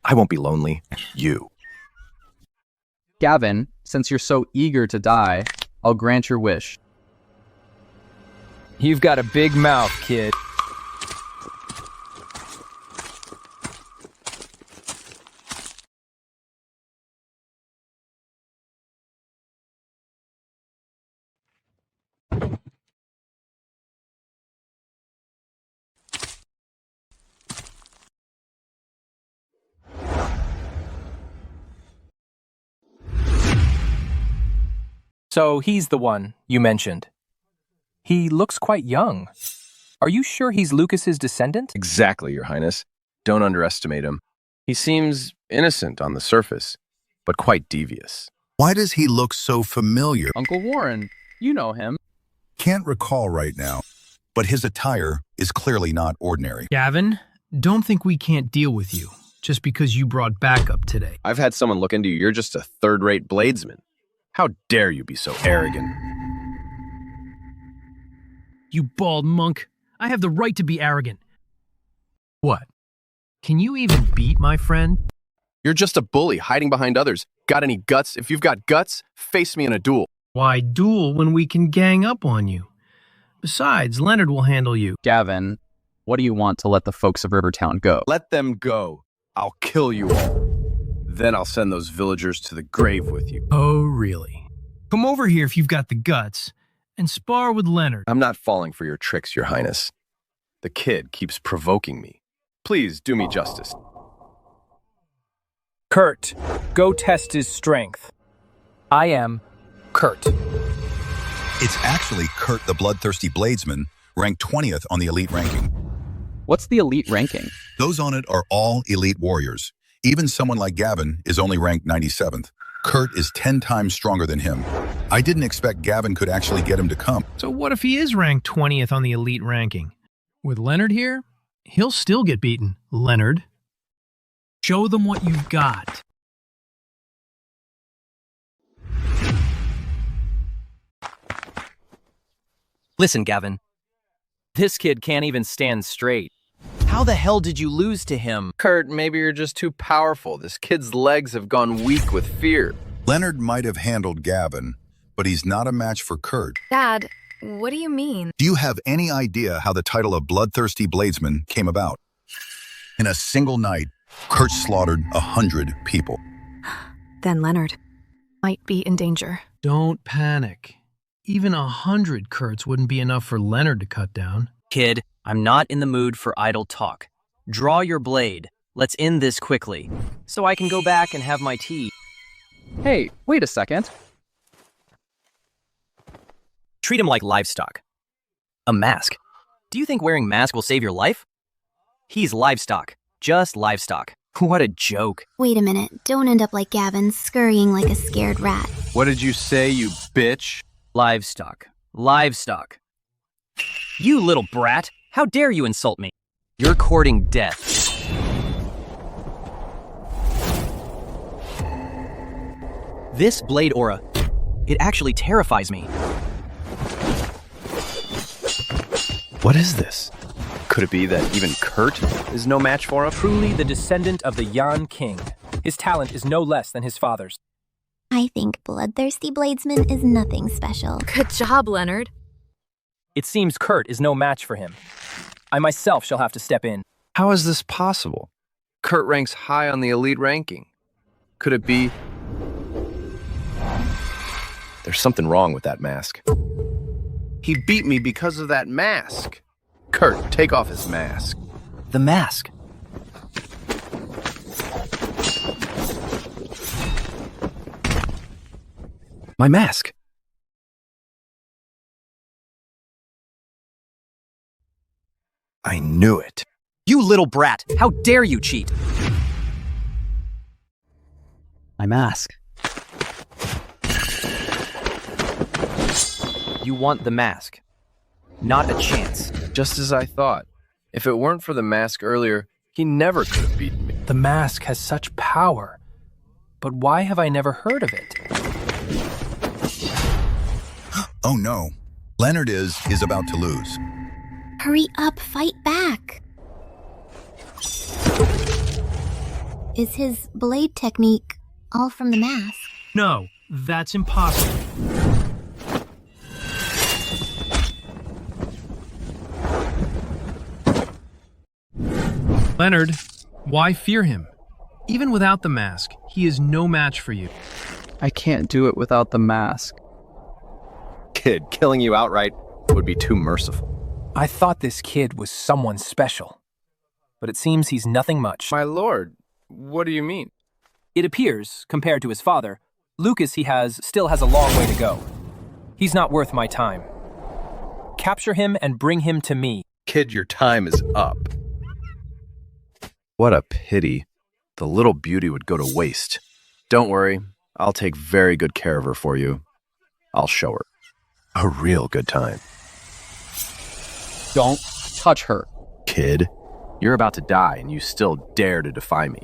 I won't be lonely. You. Gavin, since you're so eager to die, I'll grant your wish. You've got a big mouth, kid. So he's the one you mentioned. He looks quite young. Are you sure he's Lucas's descendant? Exactly, Your Highness. Don't underestimate him. He seems innocent on the surface, but quite devious. Why does he look so familiar? Uncle Warren, you know him. Can't recall right now, but his attire is clearly not ordinary. Gavin, don't think we can't deal with you just because you brought backup today. I've had someone look into you. You're just a third-rate bladesman. How dare you be so arrogant? You bald monk. I have the right to be arrogant. What? Can you even beat my friend? You're just a bully hiding behind others. Got any guts? If you've got guts, face me in a duel. Why duel when we can gang up on you? Besides, Leonard will handle you. Gavin, what do you want to let the folks of Rivertown go? Let them go. I'll kill you all. Then I'll send those villagers to the grave with you. Oh, really? Come over here if you've got the guts and spar with Leonard. I'm not falling for your tricks, Your Highness. The kid keeps provoking me. Please do me justice. Kurt, go test his strength. I am Kurt. It's actually Kurt the Bloodthirsty Bladesman, ranked 20th on the elite ranking. What's the elite ranking? Those on it are all elite warriors. Even someone like Gavin is only ranked 97th. Kurt is 10 times stronger than him. I didn't expect Gavin could actually get him to come. So what if he is ranked 20th on the elite ranking? With Leonard here, he'll still get beaten. Leonard, show them what you've got. Listen, Gavin. This kid can't even stand straight. How the hell did you lose to him? Kurt, maybe you're just too powerful. This kid's legs have gone weak with fear. Leonard might have handled Gavin, but he's not a match for Kurt. Dad, what do you mean? Do you have any idea how the title of Bloodthirsty Bladesman came about? In a single night, Kurt slaughtered 100 people. Then Leonard might be in danger. Don't panic. Even 100 Kurts wouldn't be enough for Leonard to cut down. Kid, I'm not in the mood for idle talk. Draw your blade. Let's end this quickly, so I can go back and have my tea. Hey, wait a second. Treat him like livestock. A mask. Do you think wearing mask will save your life? He's livestock. Just livestock. What a joke. Wait a minute. Don't end up like Gavin, scurrying like a scared rat. What did you say, you bitch? Livestock. Livestock. You little brat. How dare you insult me? You're courting death. This blade aura, it actually terrifies me. What is this? Could it be that even Kurt is no match for him? Truly the descendant of the Yan King. His talent is no less than his father's. I think bloodthirsty bladesman is nothing special. Good job, Leonard. It seems Kurt is no match for him. I myself shall have to step in. How is this possible? Kurt ranks high on the elite ranking. Could it be... There's something wrong with that mask. He beat me because of that mask. Kurt, take off his mask. The mask. My mask. I knew it. You little brat! How dare you cheat? My mask. You want the mask. Not a chance. Just as I thought. If it weren't for the mask earlier, he never could have beaten me. The mask has such power. But why have I never heard of it? Oh no. Leonard is about to lose. Hurry up, fight back. Is his blade technique all from the mask? No, that's impossible. Leonard, why fear him? Even without the mask, he is no match for you. I can't do it without the mask. Kid, killing you outright would be too merciful. I thought this kid was someone special. But it seems he's nothing much. My lord, what do you mean? It appears, compared to his father, Lucas still has a long way to go. He's not worth my time. Capture him and bring him to me. Kid, your time is up. What a pity. The little beauty would go to waste. Don't worry, I'll take very good care of her for you. I'll show her. A real good time. Don't touch her. Kid, you're about to die and you still dare to defy me.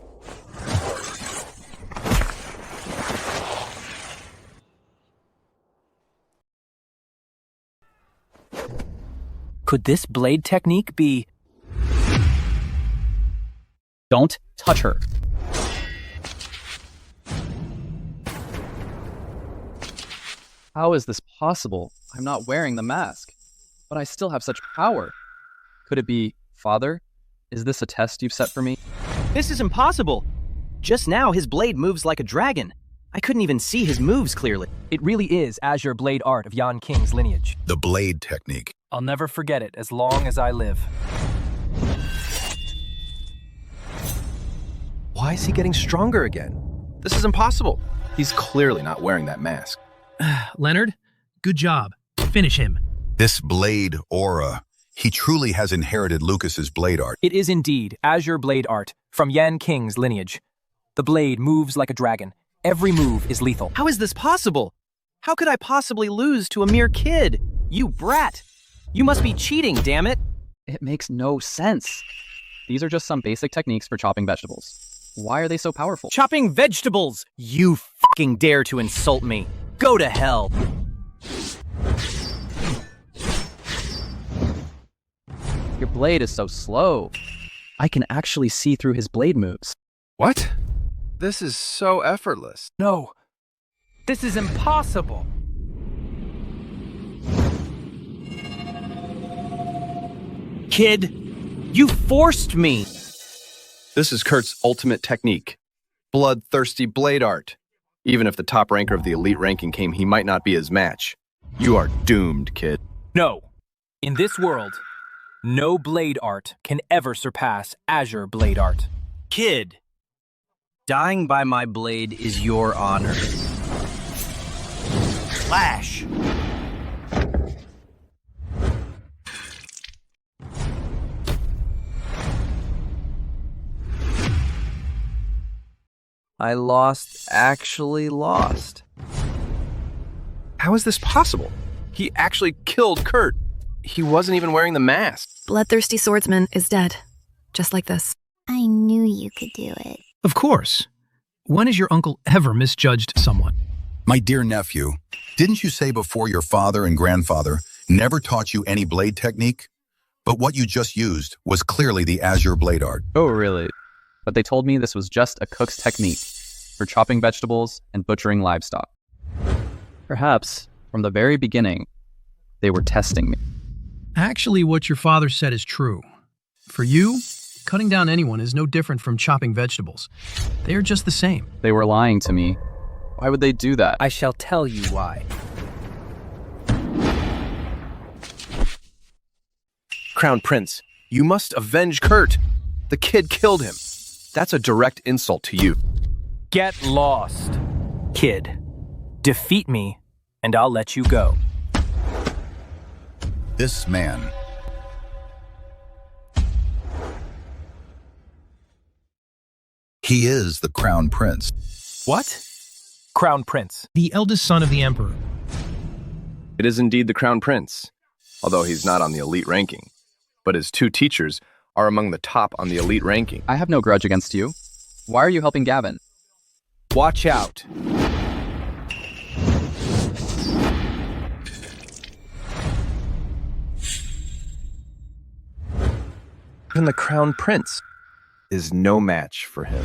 Could this blade technique be... Don't touch her. How is this possible? I'm not wearing the mask, but I still have such power. Could it be, Father? Is this a test you've set for me? This is impossible. Just now, his blade moves like a dragon. I couldn't even see his moves clearly. It really is Azure blade art of Yan King's lineage. The blade technique. I'll never forget it as long as I live. Why is he getting stronger again? This is impossible. He's clearly not wearing that mask. Leonard, good job. Finish him. This blade aura. He truly has inherited Lucas's blade art. It is indeed Azure blade art from Yan King's lineage. The blade moves like a dragon. Every move is lethal. How is this possible? How could I possibly lose to a mere kid? You brat! You must be cheating, damn it! It makes no sense. These are just some basic techniques for chopping vegetables. Why are they so powerful? Chopping vegetables! You fucking dare to insult me! Go to hell! Your blade is so slow. I can actually see through his blade moves. What? This is so effortless. No. This is impossible. Kid, you forced me! This is Kurt's ultimate technique. Bloodthirsty blade art. Even if the top ranker of the elite ranking came, he might not be his match. You are doomed, kid. No. In this world, no blade art can ever surpass Azure blade art. Kid, dying by my blade is your honor. Flash! I actually lost. How is this possible? He actually killed Kurt. He wasn't even wearing the mask. Bloodthirsty swordsman is dead. Just like this. I knew you could do it. Of course. When has your uncle ever misjudged someone? My dear nephew, didn't you say before your father and grandfather never taught you any blade technique? But what you just used was clearly the azure blade art. Oh, really? But they told me this was just a cook's technique for chopping vegetables and butchering livestock. Perhaps, from the very beginning, they were testing me. Actually, what your father said is true. For you, cutting down anyone is no different from chopping vegetables. They are just the same. They were lying to me. Why would they do that? I shall tell you why. Crown Prince, you must avenge Kurt. The kid killed him. That's a direct insult to you. Get lost, kid. Defeat me, and I'll let you go. This man. He is the Crown Prince. What? Crown Prince. The eldest son of the Emperor. It is indeed the Crown Prince, although he's not on the elite ranking. But his two teachers are among the top on the elite ranking. I have no grudge against you. Why are you helping Gavin? Watch out. Even the Crown Prince is no match for him.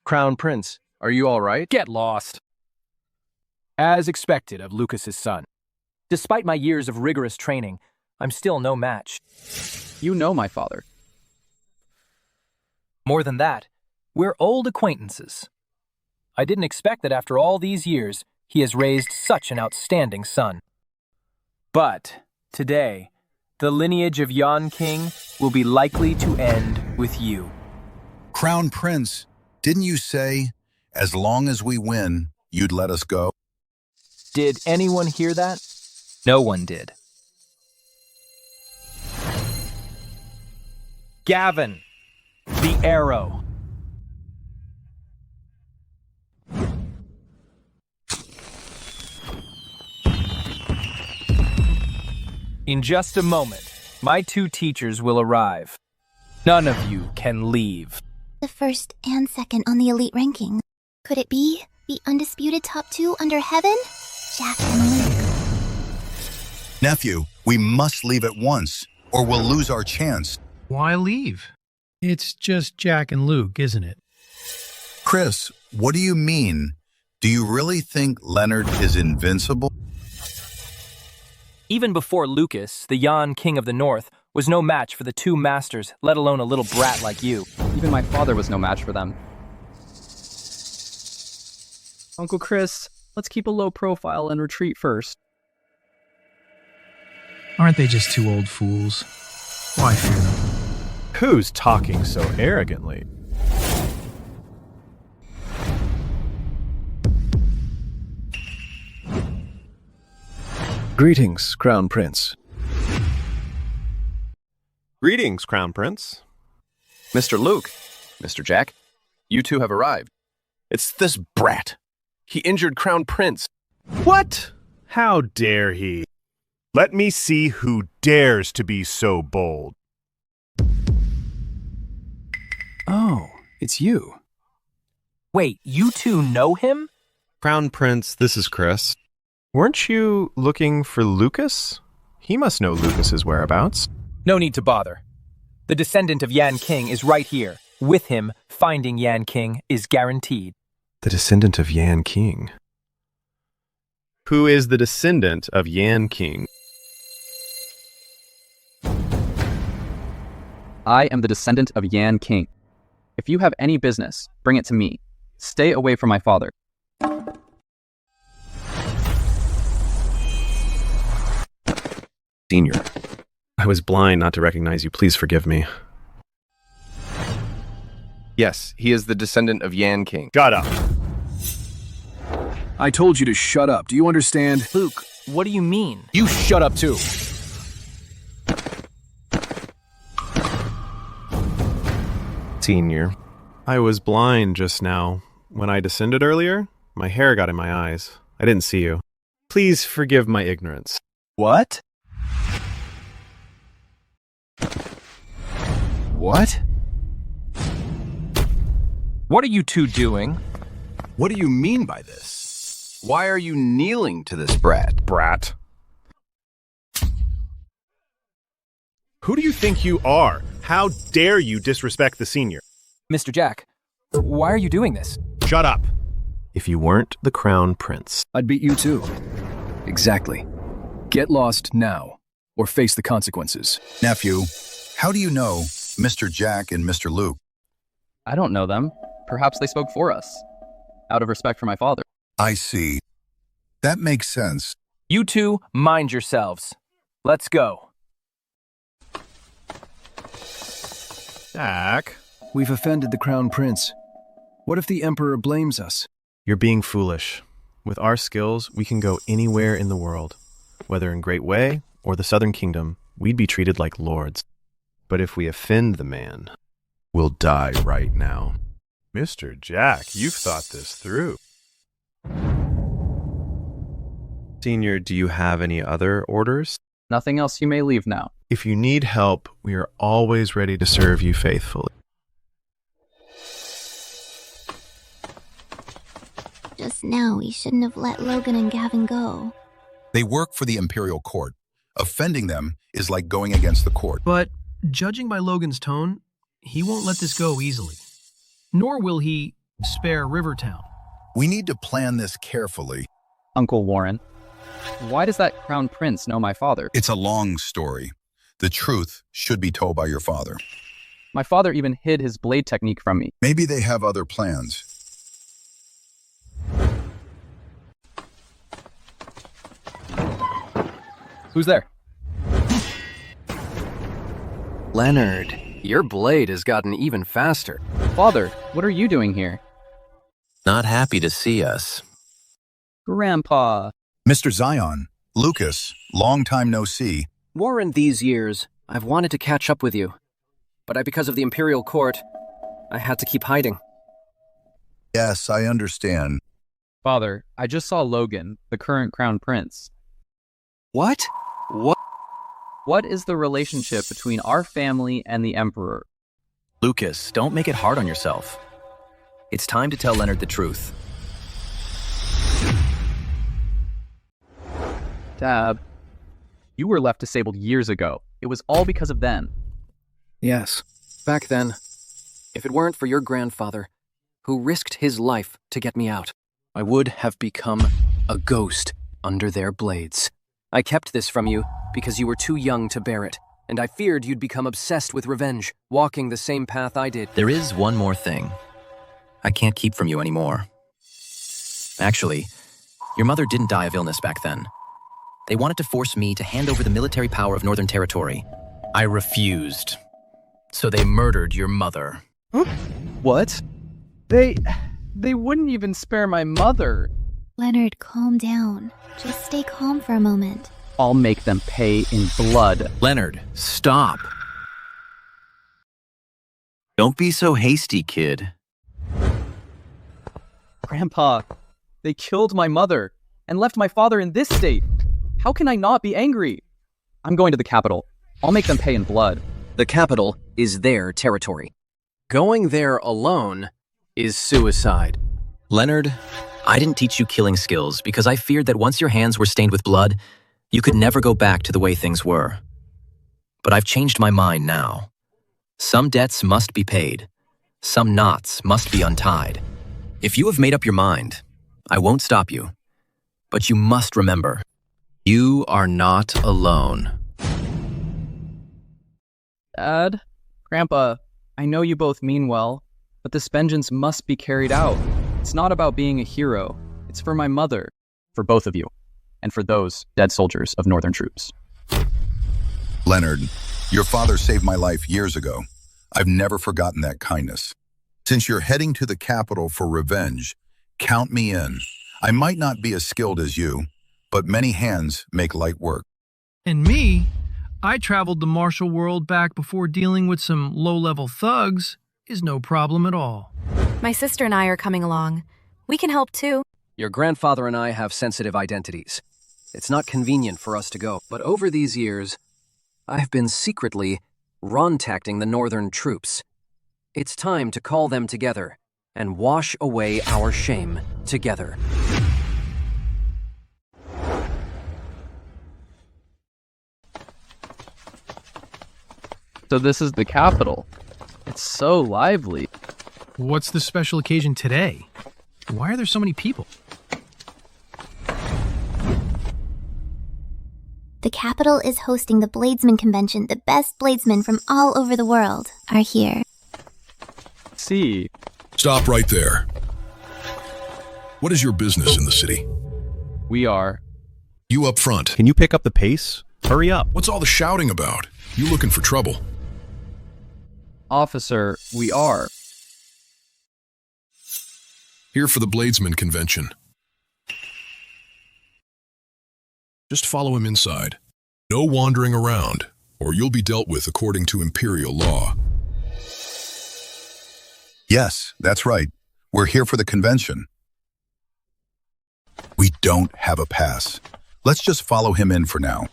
Crown Prince, are you all right? Get lost. As expected of Lucas's son. Despite my years of rigorous training, I'm still no match. You know my father. More than that, we're old acquaintances. I didn't expect that after all these years, he has raised such an outstanding son. But today, the lineage of Yan King will be likely to end with you. Crown Prince, didn't you say, as long as we win, you'd let us go? Did anyone hear that? No one did. Gavin, the arrow. In just a moment, my two teachers will arrive. None of you can leave. The first and second on the elite ranking. Could it be the undisputed top two under heaven? Jack and Luke. Nephew, we must leave at once, or we'll lose our chance. Why leave? It's just Jack and Luke, isn't it? Chris, what do you mean? Do you really think Leonard is invincible? Even before Lucas, the Yan King of the North, was no match for the two masters, let alone a little brat like you. Even my father was no match for them. Uncle Chris, let's keep a low profile and retreat first. Aren't they just two old fools? Why fear them? Who's talking so arrogantly? Greetings, Crown Prince. Greetings, Crown Prince. Mr. Luke, Mr. Jack, you two have arrived. It's this brat. He injured Crown Prince. What? How dare he? Let me see who dares to be so bold. Oh, it's you. Wait, you two know him? Crown Prince, this is Chris. Weren't you looking for Lucas? He must know Lucas's whereabouts. No need to bother. The descendant of Yan King is right here. With him, finding Yan King is guaranteed. The descendant of Yan King. Who is the descendant of Yan King? I am the descendant of Yan King. If you have any business, bring it to me. Stay away from my father. Senior. I was blind not to recognize you. Please forgive me. Yes, he is the descendant of Yan King. Shut up. I told you to shut up. Do you understand? Luke, what do you mean? You shut up too. Senior. I was blind just now. When I descended earlier, my hair got in my eyes. I didn't see you. Please forgive my ignorance. What? What? What are you two doing? What do you mean by this? Why are you kneeling to this brat? Brat. Who do you think you are? How dare you disrespect the senior? Mr. Jack, why are you doing this? Shut up. If you weren't the crown prince, I'd beat you too. Exactly. Get lost now, or face the consequences. Nephew, how do you know Mr. Jack and Mr. Luke? I don't know them. Perhaps they spoke for us, out of respect for my father. I see. That makes sense. You two, mind yourselves. Let's go. Jack. We've offended the crown prince. What if the emperor blames us? You're being foolish. With our skills, we can go anywhere in the world. Whether in Great Way or the Southern Kingdom, we'd be treated like lords. But if we offend the man, we'll die right now. Mr. Jack, you've thought this through. Senior, do you have any other orders? Nothing else. You may leave now. If you need help, we are always ready to serve you faithfully. Just now, we shouldn't have let Logan and Gavin go. They work for the Imperial Court. Offending them is like going against the court. But judging by Logan's tone, he won't let this go easily. Nor will he spare Rivertown. We need to plan this carefully. Uncle Warren, why does that crown prince know my father? It's a long story. The truth should be told by your father. My father even hid his blade technique from me. Maybe they have other plans. Who's there? Leonard, your blade has gotten even faster. Father, what are you doing here? Not happy to see us. Grandpa. Mr. Zion, Lucas, long time no see. Warren, these years, I've wanted to catch up with you. But because of the Imperial Court, I had to keep hiding. Yes, I understand. Father, I just saw Logan, the current crown prince. What? What is the relationship between our family and the Emperor? Lucas, don't make it hard on yourself. It's time to tell Leonard the truth. Dad, you were left disabled years ago. It was all because of them. Yes, back then. If it weren't for your grandfather, who risked his life to get me out, I would have become a ghost under their blades. I kept this from you because you were too young to bear it, and I feared you'd become obsessed with revenge, walking the same path I did. There is one more thing I can't keep from you anymore. Actually, your mother didn't die of illness back then. They wanted to force me to hand over the military power of Northern Territory. I refused. So they murdered your mother. Huh? What? They wouldn't even spare my mother. Leonard, calm down. Just stay calm for a moment. I'll make them pay in blood. Leonard, stop. Don't be so hasty, kid. Grandpa, they killed my mother and left my father in this state. How can I not be angry? I'm going to the capital. I'll make them pay in blood. The capital is their territory. Going there alone is suicide. Leonard, I didn't teach you killing skills because I feared that once your hands were stained with blood, you could never go back to the way things were. But I've changed my mind now. Some debts must be paid. Some knots must be untied. If you have made up your mind, I won't stop you. But you must remember, you are not alone. Dad, Grandpa, I know you both mean well, but this vengeance must be carried out. It's not about being a hero. It's for my mother, for both of you, and for those dead soldiers of Northern troops. Leonard, your father saved my life years ago. I've never forgotten that kindness. Since you're heading to the capital for revenge, count me in. I might not be as skilled as you, but many hands make light work. And me? I traveled the martial world back before dealing with some low-level thugs is no problem at all. My sister and I are coming along. We can help too. Your grandfather and I have sensitive identities. It's not convenient for us to go, but over these years, I've been secretly contacting the northern troops. It's time to call them together and wash away our shame together. So this is the capital. It's so lively. What's the special occasion today? Why are there so many people? The capital is hosting the Bladesman Convention. The best bladesmen from all over the world are here. See. Stop right there. What is your business in the city? We are. You up front. Can you pick up the pace? Hurry up. What's all the shouting about? You looking for trouble? Officer, we are. Here for the Bladesman Convention. Just follow him inside. No wandering around, or you'll be dealt with according to Imperial law. Yes, that's right. We're here for the convention. We don't have a pass. Let's just follow him in for now.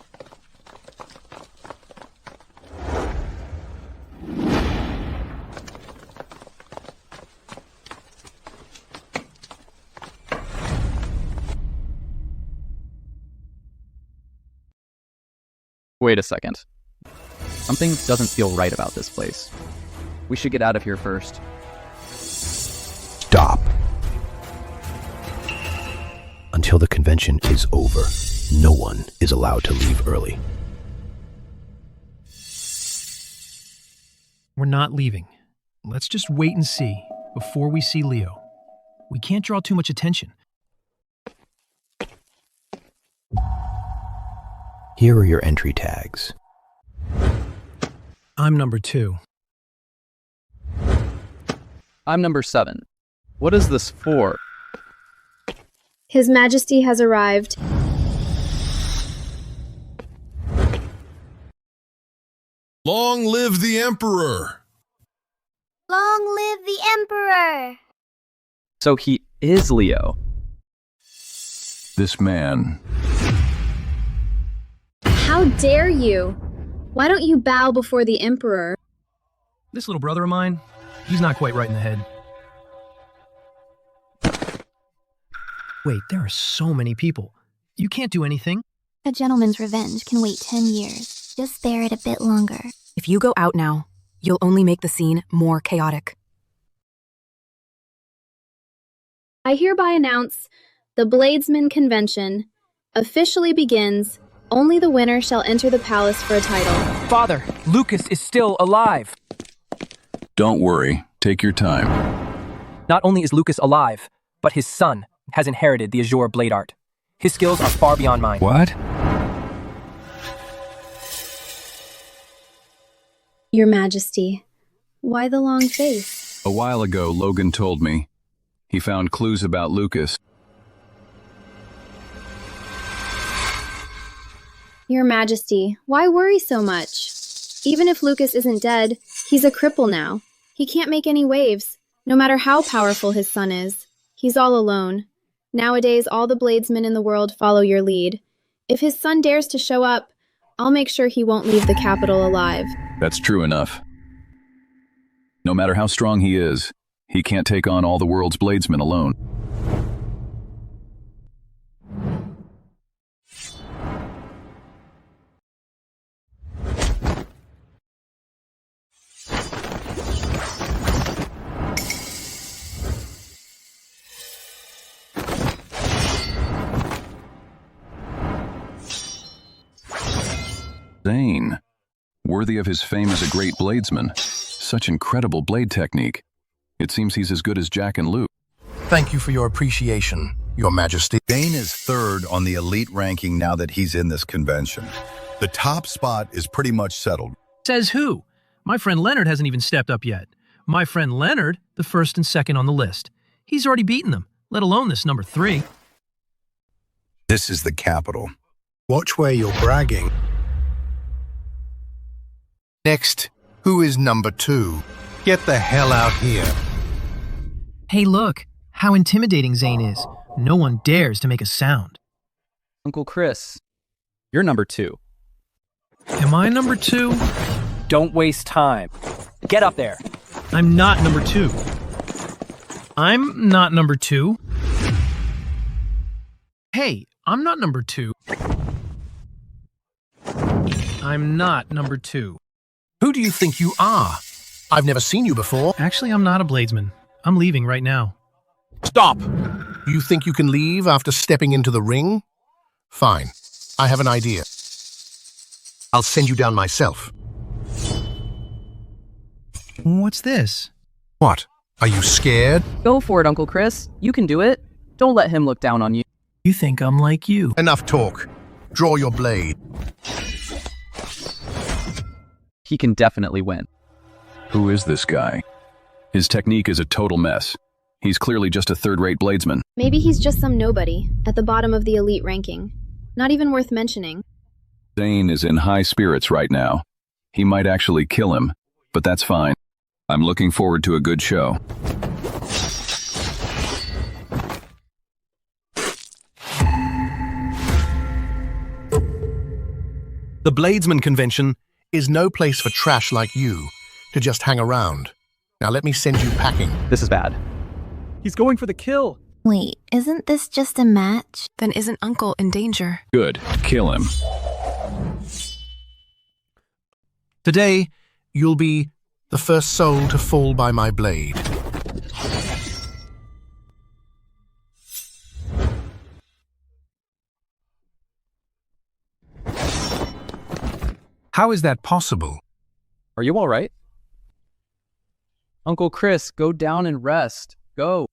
Wait a second. Something doesn't feel right about this place. We should get out of here first. Stop. Until the convention is over, no one is allowed to leave early. We're not leaving. Let's just wait and see before we see Leo. We can't draw too much attention. Here are your entry tags. I'm number 2. I'm number 7. What is this for? His Majesty has arrived. Long live the Emperor! Long live the Emperor! So he is Leo. This man. How dare you? Why don't you bow before the Emperor? This little brother of mine, he's not quite right in the head. Wait, there are so many people. You can't do anything. A gentleman's revenge can wait 10 years. Just bear it a bit longer. If you go out now, you'll only make the scene more chaotic. I hereby announce the Bladesman Convention officially begins. Only the winner shall enter the palace for a title. Father, Lucas is still alive. Don't worry. Take your time. Not only is Lucas alive, but his son has inherited the Azure blade art. His skills are far beyond mine. What? Your Majesty, why the long face? A while ago, Logan told me. He found clues about Lucas. Your Majesty, why worry so much? Even if Lucas isn't dead, he's a cripple now. He can't make any waves, no matter how powerful his son is. He's all alone. Nowadays, all the bladesmen in the world follow your lead. If his son dares to show up, I'll make sure he won't leave the capital alive. That's true enough. No matter how strong he is, he can't take on all the world's bladesmen alone. Zane, worthy of his fame as a great bladesman. Such incredible blade technique. It seems he's as good as Jack and Luke. Thank you for your appreciation, Your Majesty. Dane is third on the elite ranking now that he's in this convention. The top spot is pretty much settled. Says who? My friend Leonard hasn't even stepped up yet. My friend Leonard, the first and second on the list. He's already beaten them, let alone this number 3. This is the capital. Watch where you're bragging. Next, who is number 2? Get the hell out here. Hey, look, how intimidating Zane is. No one dares to make a sound. Uncle Chris, you're number 2. Am I number 2? Don't waste time. Get up there. I'm not number 2. I'm not number 2. Hey, I'm not number 2. I'm not number 2. Who do you think you are? I've never seen you before. Actually, I'm not a bladesman. I'm leaving right now. Stop! You think you can leave after stepping into the ring? Fine. I have an idea. I'll send you down myself. What's this? What? Are you scared? Go for it, Uncle Chris. You can do it. Don't let him look down on you. You think I'm like you. Enough talk. Draw your blade. He can definitely win. Who is this guy? His technique is a total mess. He's clearly just a third-rate bladesman. Maybe he's just some nobody, at the bottom of the elite ranking. Not even worth mentioning. Zane is in high spirits right now. He might actually kill him, but that's fine. I'm looking forward to a good show. The Bladesman Convention is no place for trash like you to just hang around. Now let me send you packing. This is bad. He's going for the kill. Wait, isn't this just a match? Then isn't Uncle in danger? Good. Kill him. Today, you'll be the first soul to fall by my blade. How is that possible? Are you all right? Uncle Chris, go down and rest. Go.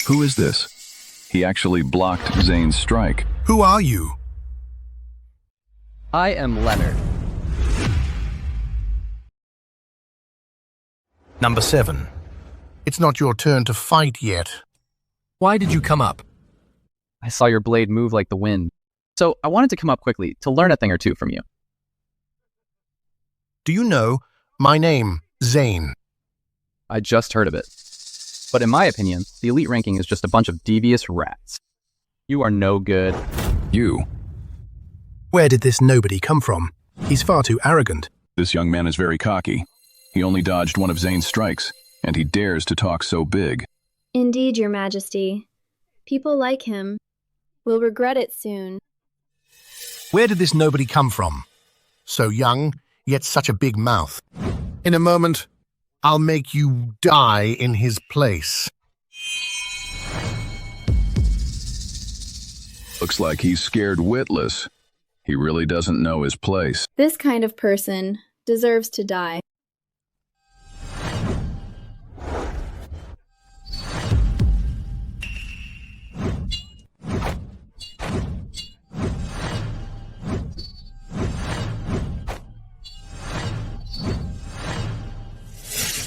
Who is this? He actually blocked Zane's strike. Who are you? I am Leonard. Number 7. It's not your turn to fight yet. Why did you come up? I saw your blade move like the wind. So I wanted to come up quickly to learn a thing or two from you. Do you know my name, Zane? I just heard of it. But in my opinion, the elite ranking is just a bunch of devious rats. You are no good. You? Where did this nobody come from? He's far too arrogant. This young man is very cocky. He only dodged one of Zane's strikes, and he dares to talk so big. Indeed, Your Majesty. People like him will regret it soon. Where did this nobody come from? So young, yet such a big mouth. In a moment, I'll make you die in his place. Looks like he's scared witless. He really doesn't know his place. This kind of person deserves to die.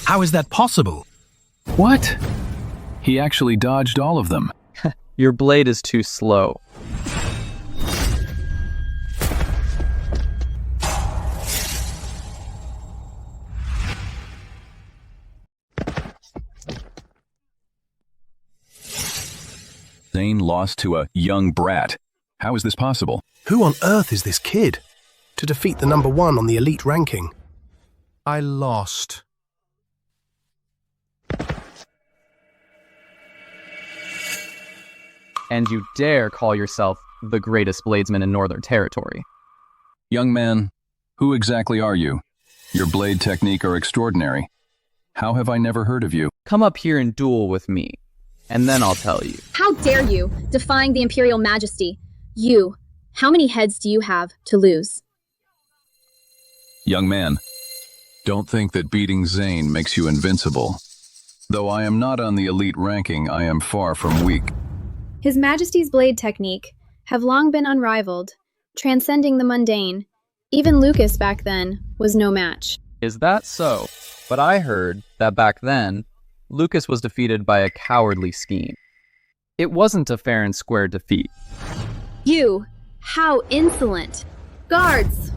How is that possible? What? He actually dodged all of them. Your blade is too slow. Zane lost to a young brat. How is this possible? Who on earth is this kid? To defeat the number 1 on the elite ranking. I lost. And you dare call yourself the greatest bladesman in Northern Territory. Young man, who exactly are you? Your blade technique are extraordinary. How have I never heard of you? Come up here and duel with me, and then I'll tell you. How dare you, defying the Imperial Majesty? You, how many heads do you have to lose? Young man, don't think that beating Zane makes you invincible. Though I am not on the elite ranking, I am far from weak. His Majesty's blade technique have long been unrivaled, transcending the mundane. Even Lucas back then was no match. Is that so? But I heard that back then, Lucas was defeated by a cowardly scheme. It wasn't a fair and square defeat. You! How insolent! Guards!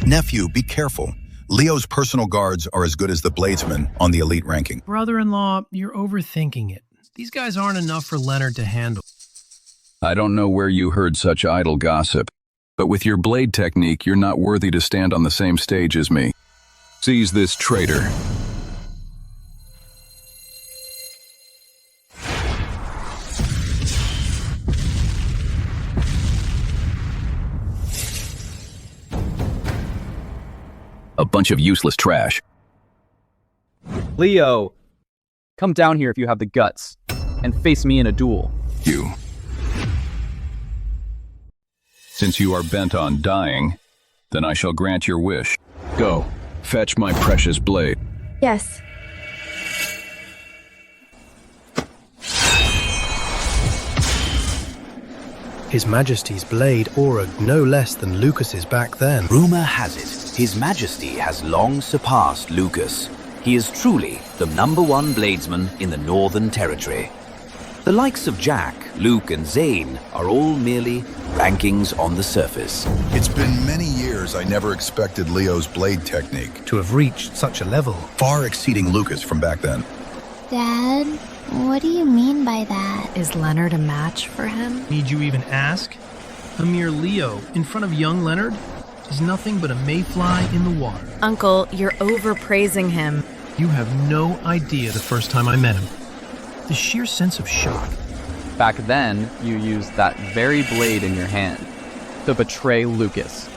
Nephew, be careful. Leo's personal guards are as good as the bladesmen on the elite ranking. Brother-in-law, you're overthinking it. These guys aren't enough for Leonard to handle. I don't know where you heard such idle gossip, but with your blade technique, you're not worthy to stand on the same stage as me. Seize this traitor. A bunch of useless trash. Leo, come down here if you have the guts, and face me in a duel. You. Since you are bent on dying, then I shall grant your wish. Go, fetch my precious blade. Yes. His Majesty's blade aura no less than Lucas's back then. Rumor has it, His Majesty has long surpassed Lucas. He is truly the #1 bladesman in the Northern Territory. The likes of Jack, Luke, and Zane are all merely rankings on the surface. It's been many years I never expected Leo's blade technique To have reached such a level. far exceeding Lucas from back then. Dad, what do you mean by that? Is Leonard a match for him? Need you even ask? A mere Leo in front of young Leonard is nothing but a mayfly in the water. Uncle, you're overpraising him. You have no idea the first time I met him. The sheer sense of shock. Back then, you used that very blade in your hand to betray Lucas.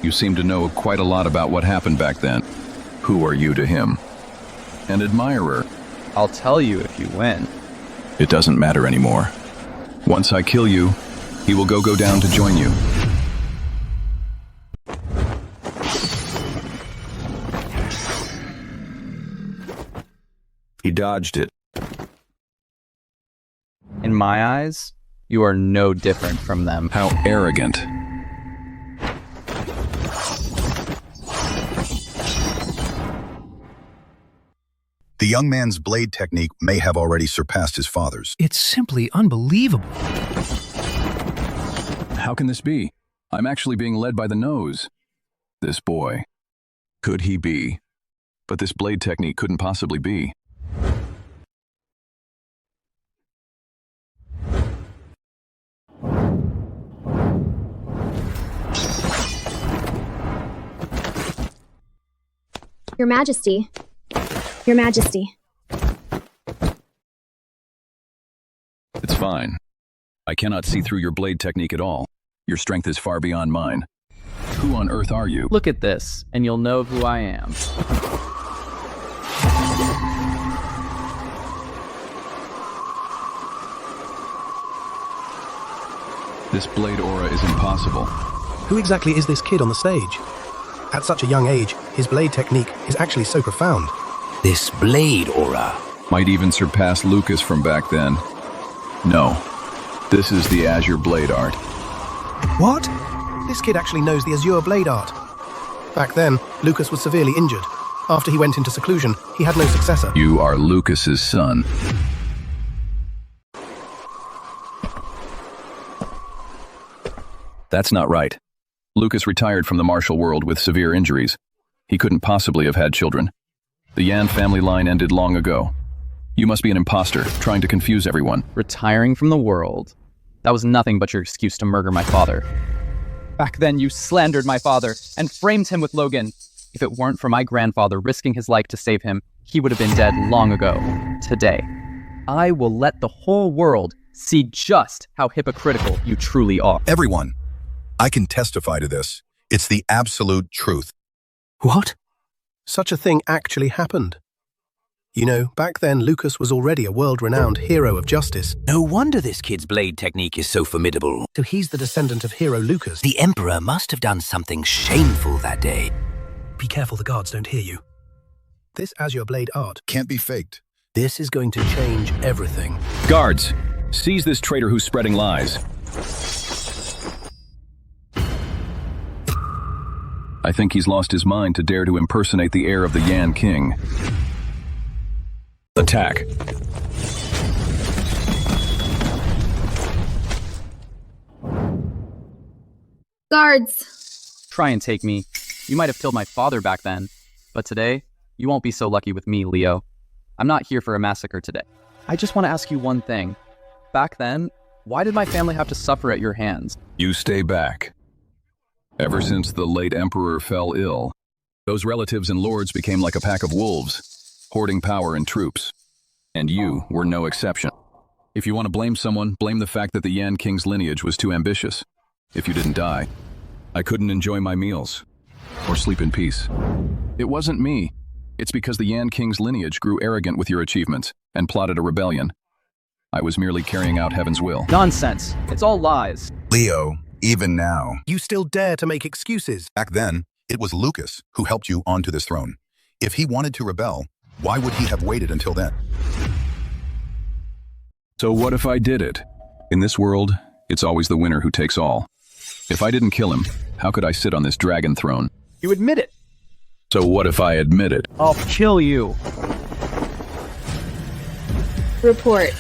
You seem to know quite a lot about what happened back then. Who are you to him? An admirer. I'll tell you if you win. It doesn't matter anymore. Once I kill you, he will go down to join you. He dodged it. In my eyes, you are no different from them. How arrogant. The young man's blade technique may have already surpassed his father's. It's simply unbelievable. How can this be? I'm actually being led by the nose. This boy. Could he be? But this blade technique couldn't possibly be. Your Majesty. Your Majesty. It's fine. I cannot see through your blade technique at all. Your strength is far beyond mine. Who on earth are you? Look at this, and you'll know who I am. This blade aura is impossible. Who exactly is this kid on the stage? At such a young age, his blade technique is actually so profound. This blade aura might even surpass Lucas from back then. No, this is the Azure blade art. What? This kid actually knows the Azure blade art. Back then, Lucas was severely injured. After he went into seclusion, he had no successor. You are Lucas's son. That's not right. Lucas retired from the martial world with severe injuries. He couldn't possibly have had children. The Yan family line ended long ago. You must be an imposter, trying to confuse everyone. Retiring from the world? That was nothing but your excuse to murder my father. Back then, you slandered my father and framed him with Logan. If it weren't for my grandfather risking his life to save him, he would have been dead long ago. Today, I will let the whole world see just how hypocritical you truly are. Everyone, I can testify to this. It's the absolute truth. What? Such a thing actually happened. You know, back then Lucas was already a world-renowned hero of justice. No wonder this kid's blade technique is so formidable. So he's the descendant of hero Lucas. The Emperor must have done something shameful that day. Be careful the guards don't hear you. This Azure blade art can't be faked. This is going to change everything. Guards, seize this traitor who's spreading lies. I think he's lost his mind to dare to impersonate the heir of the Yan King. Attack. Guards! Try and take me. You might have killed my father back then, but today, you won't be so lucky with me, Leo. I'm not here for a massacre today. I just want to ask you one thing. Back then, why did my family have to suffer at your hands? You stay back. Ever since the late emperor fell ill, those relatives and lords became like a pack of wolves, hoarding power and troops. And you were no exception. If you want to blame someone, blame the fact that the Yan King's lineage was too ambitious. If you didn't die, I couldn't enjoy my meals or sleep in peace. It wasn't me. It's because the Yan King's lineage grew arrogant with your achievements and plotted a rebellion. I was merely carrying out heaven's will. Nonsense. It's all lies. Leo, even now. You still dare to make excuses? Back then, it was Lucas who helped you onto this throne. If he wanted to rebel, why would he have waited until then? So what if I did it? In this world, it's always the winner who takes all. If I didn't kill him, how could I sit on this dragon throne? You admit it. So what if I admit it? I'll kill you. Report.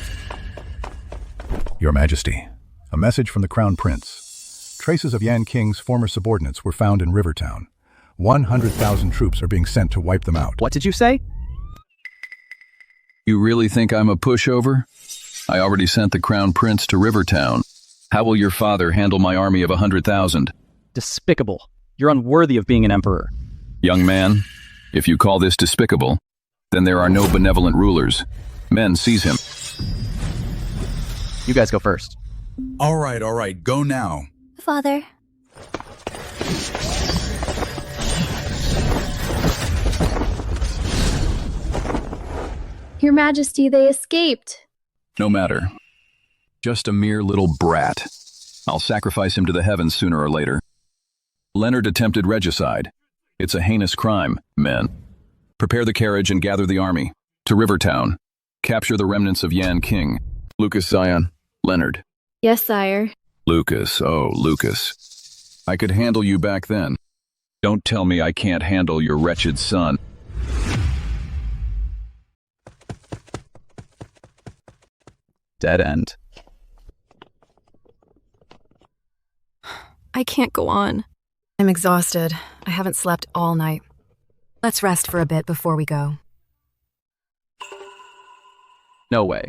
Your Majesty, a message from the Crown Prince. Traces of Yan King's former subordinates were found in Rivertown. 100,000 troops are being sent to wipe them out. What did you say? You really think I'm a pushover? I already sent the Crown Prince to Rivertown. How will your father handle my army of 100,000? Despicable. You're unworthy of being an emperor. Young man, if you call this despicable, then there are no benevolent rulers. Men seize him. You guys go first. All right, go now. Father. Your Majesty, they escaped. No matter. Just a mere little brat. I'll sacrifice him to the heavens sooner or later. Leonard attempted regicide. It's a heinous crime, men. Prepare the carriage and gather the army. To Rivertown. Capture the remnants of Yan King. Lucas, Zion. Leonard. Yes, sire. Lucas, oh, Lucas. I could handle you back then. Don't tell me I can't handle your wretched son. Dead end. I can't go on. I'm exhausted. I haven't slept all night. Let's rest for a bit before we go. No way.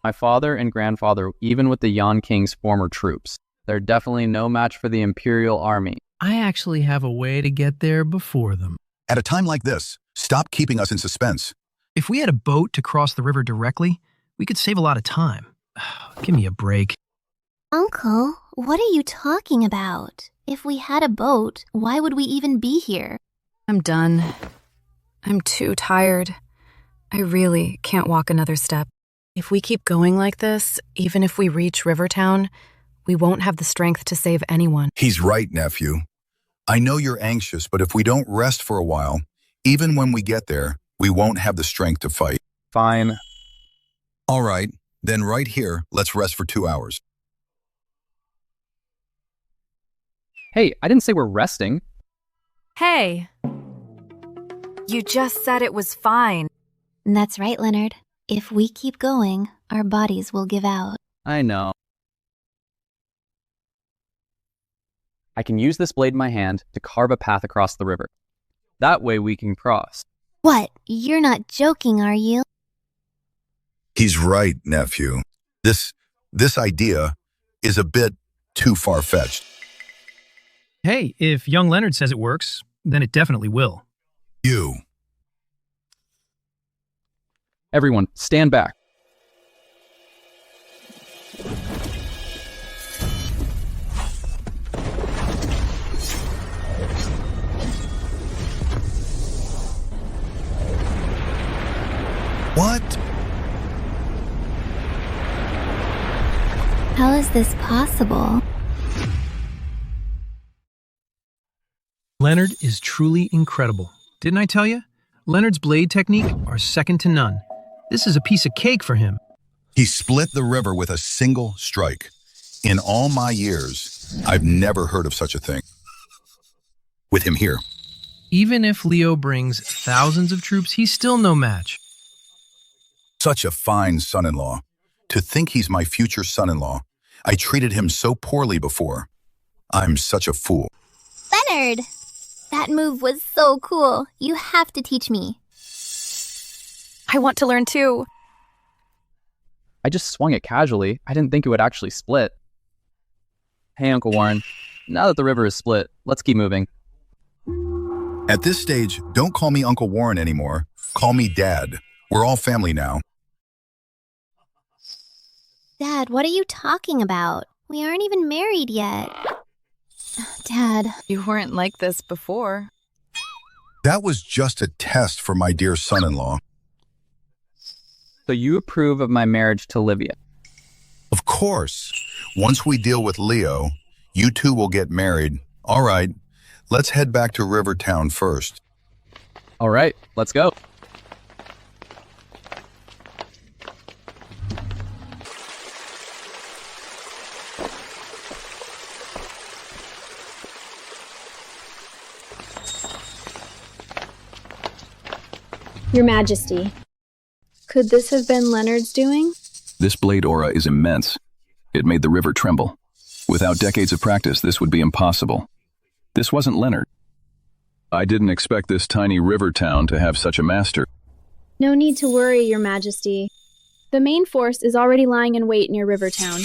My father and grandfather, even with the Yan King's former troops, they're definitely no match for the Imperial Army. I actually have a way to get there before them. At a time like this, stop keeping us in suspense. If we had a boat to cross the river directly, we could save a lot of time. Give me a break. Uncle, what are you talking about? If we had a boat, why would we even be here? I'm done. I'm too tired. I really can't walk another step. If we keep going like this, even if we reach Rivertown, we won't have the strength to save anyone. He's right, nephew. I know you're anxious, but if we don't rest for a while, even when we get there, we won't have the strength to fight. Fine. All right, then right here, let's rest for 2 hours. Hey, I didn't say we're resting. Hey! You just said it was fine. That's right, Leonard. If we keep going, our bodies will give out. I know. I can use this blade in my hand to carve a path across the river. That way we can cross. What? You're not joking, are you? He's right, nephew. This idea is a bit too far-fetched. Hey, if young Leonard says it works, then it definitely will. You. Everyone, stand back. What? How is this possible? Leonard is truly incredible. Didn't I tell you? Leonard's blade technique are second to none. This is a piece of cake for him. He split the river with a single strike. In all my years, I've never heard of such a thing. With him here, Even if Leo brings thousands of troops, he's still no match. Such a fine son-in-law. To think he's my future son-in-law. I treated him so poorly before. I'm such a fool. Leonard! That move was so cool. You have to teach me. I want to learn too. I just swung it casually. I didn't think it would actually split. Hey, Uncle Warren. Now that the river is split, let's keep moving. At this stage, don't call me Uncle Warren anymore. Call me Dad. We're all family now. Dad, what are you talking about? We aren't even married yet. Dad. You weren't like this before. That was just a test for my dear son-in-law. So you approve of my marriage to Livia? Of course. Once we deal with Leo, you two will get married. All right, let's head back to Rivertown first. All right, let's go. Your Majesty, could this have been Leonard's doing? This blade aura is immense. It made the river tremble. Without decades of practice, this would be impossible. This wasn't Leonard. I didn't expect this tiny river town to have such a master. No need to worry, Your Majesty. The main force is already lying in wait near Rivertown.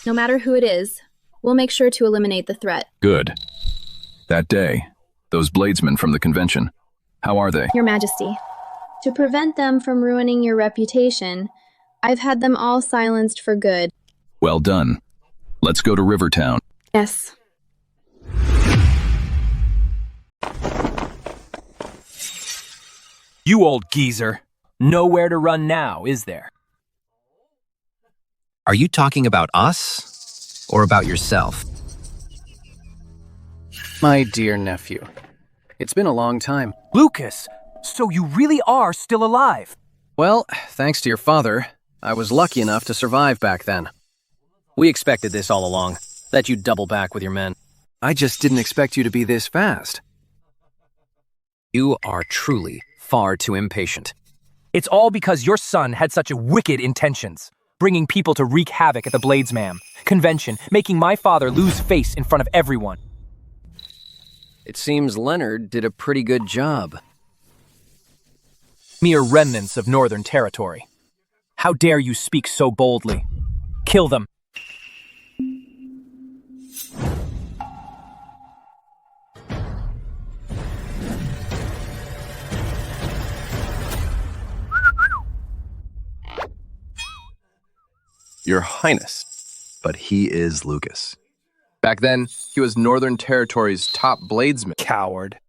No matter who it is, we'll make sure to eliminate the threat. Good. That day, those bladesmen from the convention, how are they? Your Majesty, to prevent them from ruining your reputation, I've had them all silenced for good. Well done. Let's go to Rivertown. Yes. You old geezer. Nowhere to run now, is there? Are you talking about us or about yourself? My dear nephew, it's been a long time. Lucas, so you really are still alive? Well, thanks to your father, I was lucky enough to survive back then. We expected this all along, that you'd double back with your men. I just didn't expect you to be this fast. You are truly far too impatient. It's all because your son had such wicked intentions, bringing people to wreak havoc at the Bladesman convention, making my father lose face in front of everyone. It seems Leonard did a pretty good job. Mere remnants of Northern Territory. How dare you speak so boldly? Kill them. Your Highness, but he is Lucas. Back then, he was Northern Territory's top bladesman. Coward.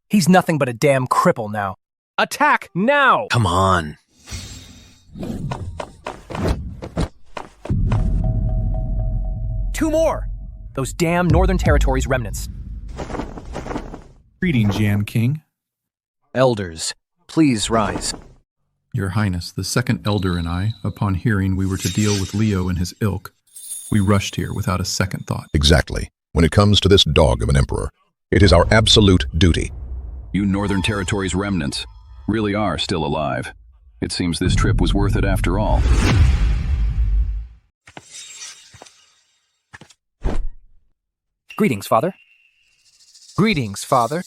He's nothing but a damn cripple now. Attack now! Come on. Two more! Those damn Northern Territory's remnants. Greetings, Yan King. Elders, please rise. Your Highness, the second elder and I, upon hearing we were to deal with Leo and his ilk, we rushed here without a second thought. Exactly. When it comes to this dog of an emperor, it is our absolute duty. You Northern Territory's remnants really are still alive. It seems this trip was worth it after all. Greetings, Father. Greetings, Father.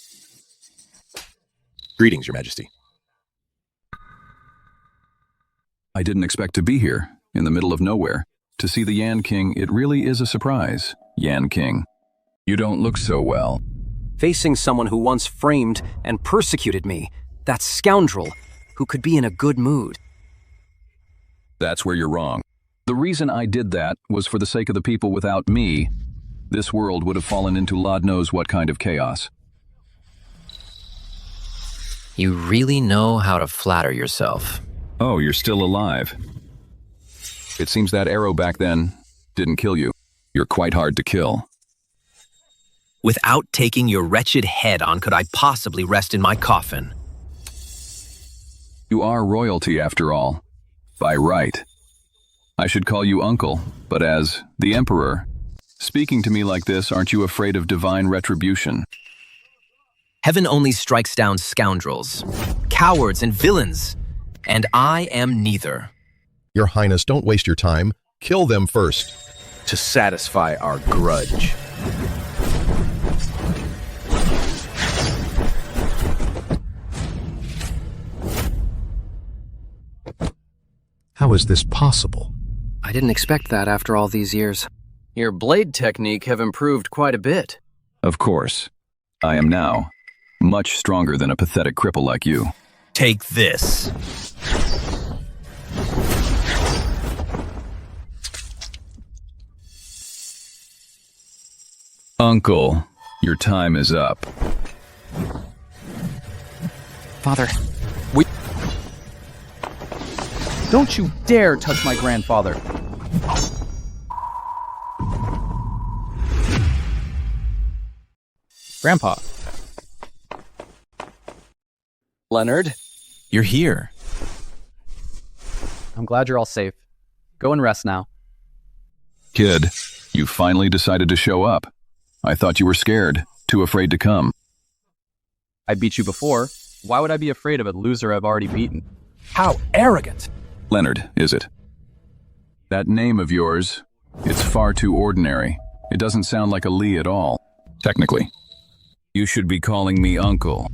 Greetings, Your Majesty. I didn't expect to be here, in the middle of nowhere. To see the Yan King, it really is a surprise. Yan King, you don't look so well. Facing someone who once framed and persecuted me, that scoundrel who could be in a good mood. That's where you're wrong. The reason I did that was for the sake of the people. Without me, this world would have fallen into Lord knows what kind of chaos. You really know how to flatter yourself. Oh, you're still alive. It seems that arrow back then didn't kill you. You're quite hard to kill. Without taking your wretched head on, could I possibly rest in my coffin? You are royalty, after all. By right. I should call you uncle, but as the emperor, speaking to me like this, aren't you afraid of divine retribution? Heaven only strikes down scoundrels, cowards and villains, and I am neither. Your Highness, don't waste your time. Kill them first. To satisfy our grudge. How is this possible? I didn't expect that after all these years. Your blade technique have improved quite a bit. Of course. I am now much stronger than a pathetic cripple like you. Take this. Uncle, your time is up. Father, don't you dare touch my grandfather. Grandpa. Leonard? You're here. I'm glad you're all safe. Go and rest now. Kid, you finally decided to show up. I thought you were scared, too afraid to come. I beat you before. Why would I be afraid of a loser I've already beaten? How arrogant! Leonard, is it? That name of yours, it's far too ordinary. It doesn't sound like a Lee at all. Technically. You should be calling me Uncle.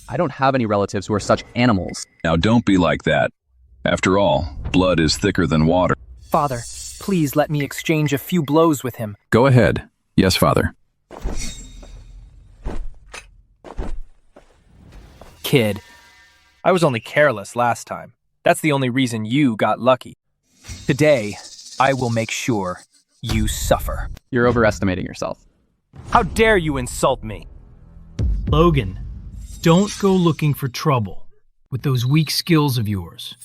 I don't have any relatives who are such animals. Now don't be like that. After all, blood is thicker than water. Father, please let me exchange a few blows with him. Go ahead. Yes, Father. Kid, I was only careless last time. That's the only reason you got lucky. Today, I will make sure you suffer. You're overestimating yourself. How dare you insult me? Logan, don't go looking for trouble with those weak skills of yours.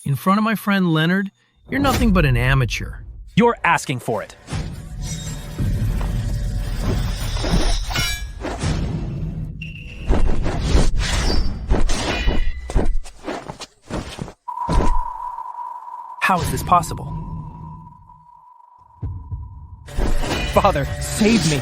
In front of my friend Leonard, you're nothing but an amateur. You're asking for it. How is this possible? Father, save me!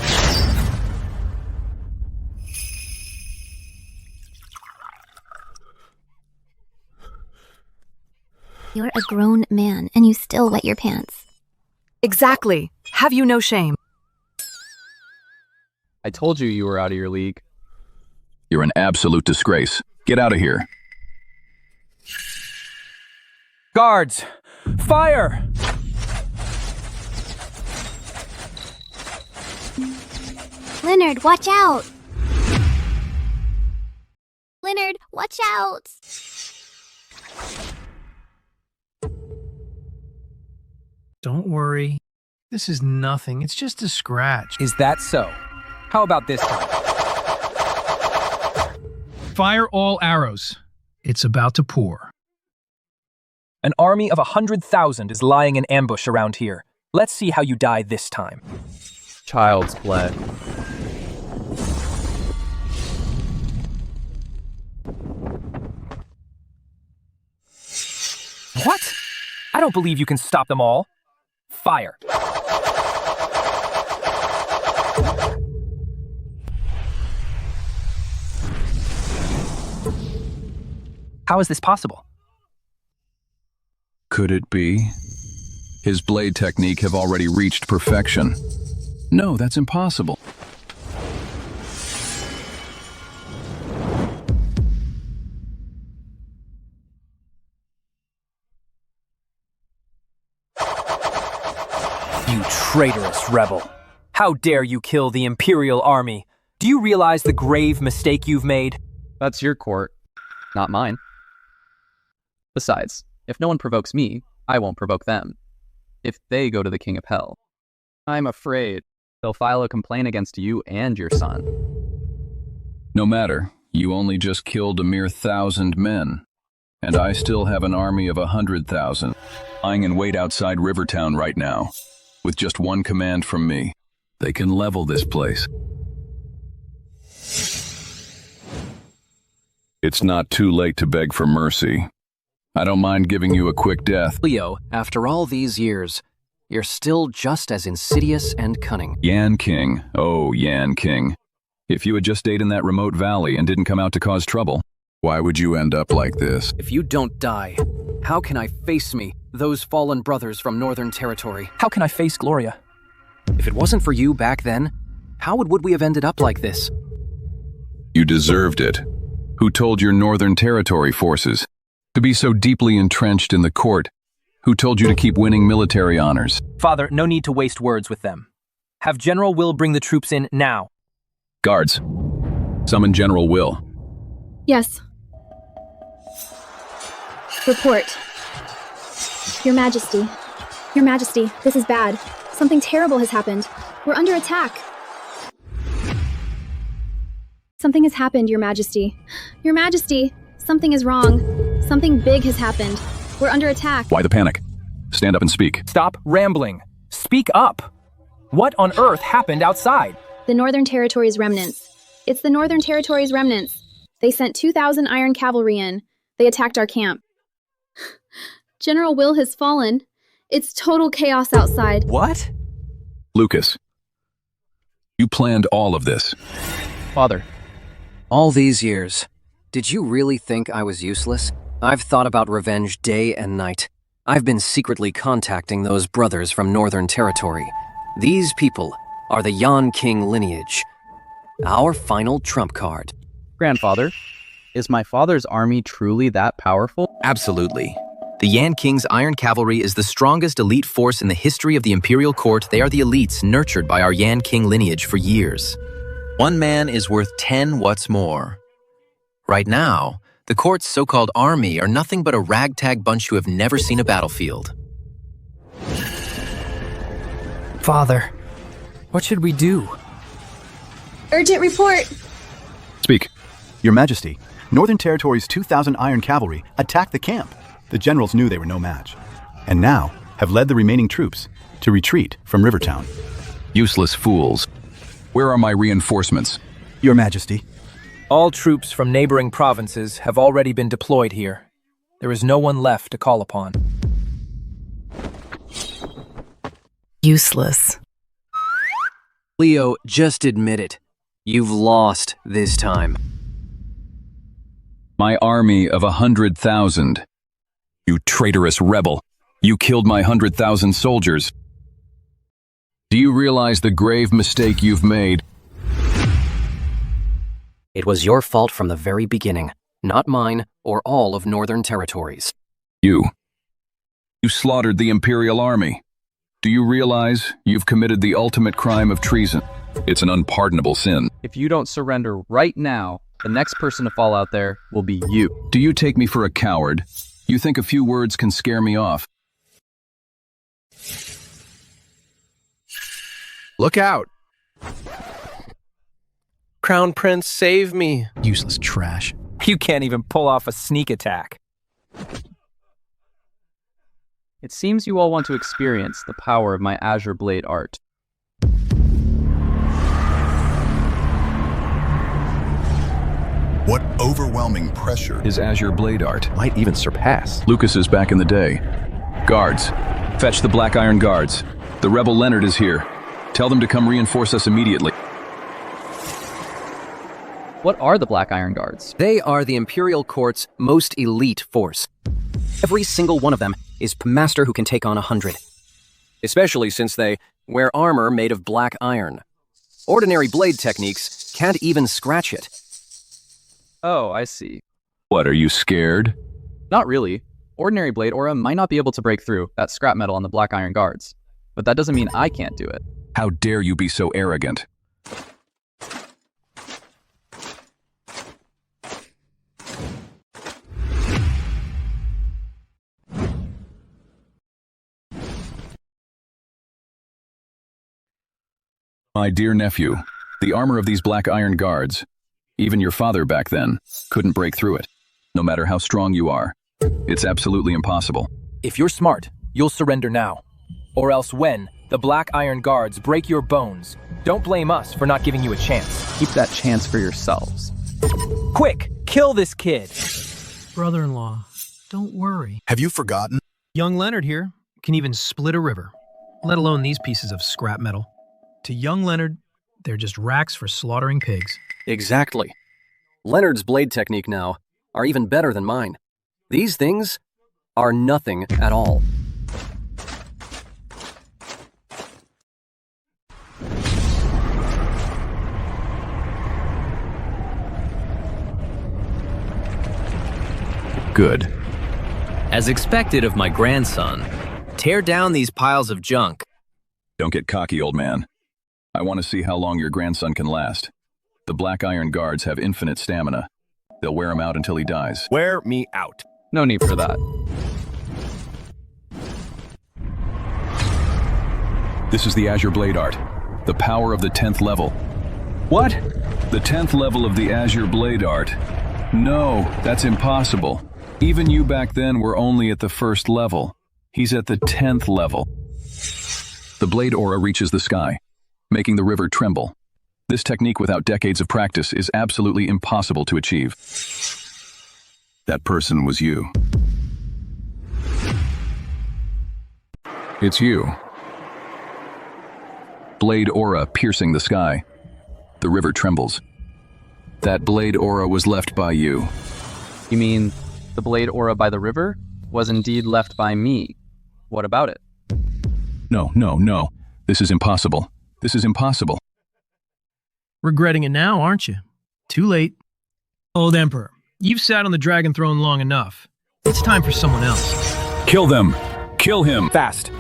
You're a grown man, and you still wet your pants. Exactly. Have you no shame? I told you you were out of your league. You're an absolute disgrace. Get out of here. Guards! Fire! Leonard, watch out! Leonard, watch out! Don't worry. This is nothing. It's just a scratch. Is that so? How about this time? Fire all arrows. It's about to pour. An army of 100,000 is lying in ambush around here. Let's see how you die this time. Child's play. What? I don't believe you can stop them all. Fire. How is this possible? Could it be? His blade technique have already reached perfection. No, that's impossible. You traitorous rebel. How dare you kill the Imperial Army? Do you realize the grave mistake you've made? That's your court, not mine. Besides, if no one provokes me, I won't provoke them. If they go to the King of Hell, I'm afraid they'll file a complaint against you and your son. No matter, you only just killed a mere 1,000 men, and I still have an army of 100,000, lying in wait outside Rivertown right now, with just one command from me. They can level this place. It's not too late to beg for mercy. I don't mind giving you a quick death. Leo, after all these years, you're still just as insidious and cunning. Yan King, oh Yan King. If you had just stayed in that remote valley and didn't come out to cause trouble, why would you end up like this? If you don't die, how can I face me, those fallen brothers from Northern Territory? How can I face Gloria? If it wasn't for you back then, how would we have ended up like this? you deserved it. Who told your Northern Territory forces to be so deeply entrenched in the court? Who told you to keep winning military honors? Father, no need to waste words with them. Have General Will bring the troops in now. Guards, summon General Will. Yes. Report. Your Majesty. Your Majesty, this is bad. Something terrible has happened. We're under attack. Something has happened, Your Majesty. Your Majesty, something is wrong. Something big has happened. We're under attack. Why the panic? Stand up and speak. Stop rambling. Speak up. What on earth happened outside? The Northern Territory's remnants. It's the Northern Territory's remnants. They sent 2,000 iron cavalry in. They attacked our camp. General Will has fallen. It's total chaos outside. What? Lucas, you planned all of this. Father. All these years, did you really think I was useless? I've thought about revenge day and night. I've been secretly contacting those brothers from Northern Territory. These people are the Yan King lineage. Our final trump card. Grandfather, is my father's army truly that powerful? Absolutely. The Yan King's Iron Cavalry is the strongest elite force in the history of the Imperial Court. They are the elites nurtured by our Yan King lineage for years. One man is worth 10 what's more. Right now, the court's so-called army are nothing but a ragtag bunch who have never seen a battlefield. Father, what should we do? Urgent report! Speak. Your Majesty, Northern Territory's 2,000 Iron Cavalry attacked the camp. The generals knew they were no match, and now have led the remaining troops to retreat from Rivertown. Useless fools. Where are my reinforcements? Your Majesty. All troops from neighboring provinces have already been deployed here. There is no one left to call upon. Useless. Leo, just admit it. You've lost this time. My army of 100,000. You traitorous rebel. You killed my 100,000 soldiers. Do you realize the grave mistake you've made? It was your fault from the very beginning, not mine or all of Northern Territories. You slaughtered the Imperial Army. Do you realize you've committed the ultimate crime of treason? It's an unpardonable sin. If you don't surrender right now, the next person to fall out there will be you. Do you take me for a coward? You think a few words can scare me off? Look out! Crown Prince, save me. Useless trash. You can't even pull off a sneak attack. It seems you all want to experience the power of my Azure Blade art. What overwhelming pressure. His Azure Blade art Might even surpass. Lucas's back in the day. Guards, fetch the Black Iron Guards. The rebel Leonard is here. Tell them to come reinforce us immediately. What are the Black Iron Guards? They are the Imperial Court's most elite force. Every single one of them is a master who can take on 100. Especially since they wear armor made of black iron. Ordinary blade techniques can't even scratch it. Oh, I see. What, are you scared? Not really. Ordinary blade aura might not be able to break through that scrap metal on the Black Iron Guards. But that doesn't mean I can't do it. How dare you be so arrogant? My dear nephew, the armor of these Black Iron Guards, even your father back then, couldn't break through it, no matter how strong you are. It's absolutely impossible. If you're smart, you'll surrender now. Or else when the Black Iron Guards break your bones, don't blame us for not giving you a chance. Keep that chance for yourselves. Quick, kill this kid! Brother-in-law, don't worry. Have you forgotten? Young Leonard here can even split a river, let alone these pieces of scrap metal. To young Leonard, They're just racks for slaughtering pigs. Exactly. Leonard's blade technique now are even better than mine. These things are nothing at all. Good. As expected of my grandson, tear down these piles of junk. Don't get cocky, old man. I want to see how long your grandson can last. The Black Iron Guards have infinite stamina. They'll wear him out until he dies. Wear me out. No need for that. This is the Azure Blade Art. The power of the 10th level. What? The 10th level of the Azure Blade Art? No, that's impossible. Even you back then were only at the 1st level. He's at the 10th level. The blade aura reaches the sky, making the river tremble. This technique without decades of practice is absolutely impossible to achieve. That person was you. It's you. Blade aura piercing the sky. The river trembles. That blade aura was left by you. You mean the blade aura by the river was indeed left by me? What about it? No. This is impossible. This is impossible. Regretting it now, aren't you? Too late. Old Emperor, you've sat on the dragon throne long enough. It's time for someone else. Kill them! Kill him! Fast.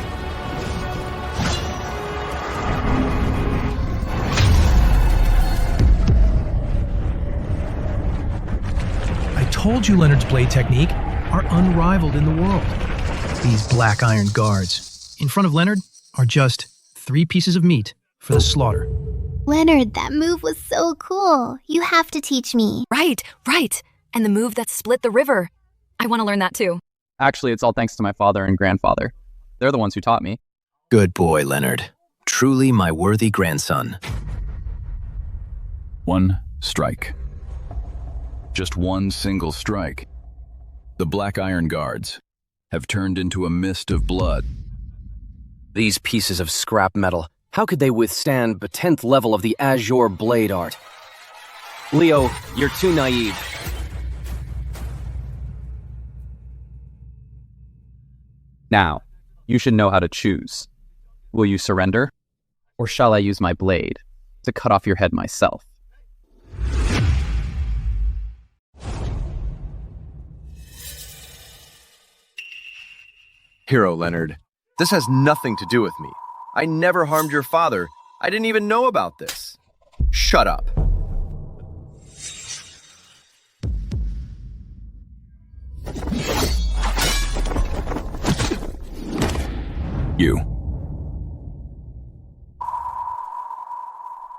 I told you Leonard's blade technique are unrivaled in the world. These Black Iron Guards, in front of Leonard, are just 3 pieces of meat for the slaughter. Leonard, that move was so cool. You have to teach me. Right. And the move that split the river. I want to learn that too. Actually, it's all thanks to my father and grandfather. They're the ones who taught me. Good boy, Leonard. Truly my worthy grandson. 1 strike. Just 1 single strike. The Black Iron Guards have turned into a mist of blood. These pieces of scrap metal, how could they withstand the 10th level of the Azure Blade Art? Leo, you're too naive. Now, you should know how to choose. Will you surrender? Or shall I use my blade to cut off your head myself? Hero Leonard, this has nothing to do with me. I never harmed your father. I didn't even know about this. Shut up. You.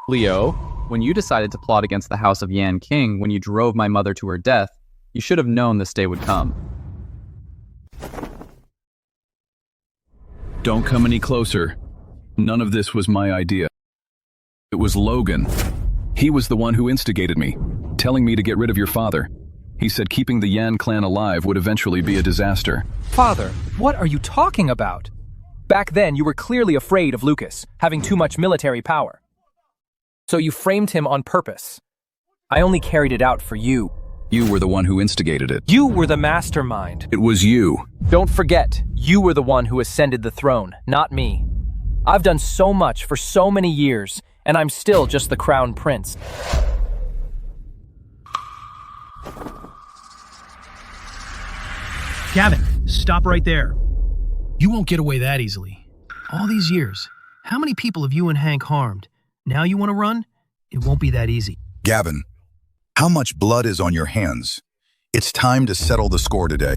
Leo, when you decided to plot against the House of Yan King when you drove my mother to her death, you should have known this day would come. Don't come any closer. None of this was my idea. It was Logan. He was the one who instigated me, telling me to get rid of your father. He said keeping the Yan clan alive would eventually be a disaster. Father, what are you talking about? Back then, you were clearly afraid of Lucas, having too much military power. So you framed him on purpose. I only carried it out for you. You were the one who instigated it. You were the mastermind. It was you. Don't forget, you were the one who ascended the throne, not me. I've done so much for so many years, and I'm still just the crown prince. Gavin, stop right there. You won't get away that easily. All these years, how many people have you and Hank harmed? Now you want to run? It won't be that easy. Gavin, how much blood is on your hands? It's time to settle the score today.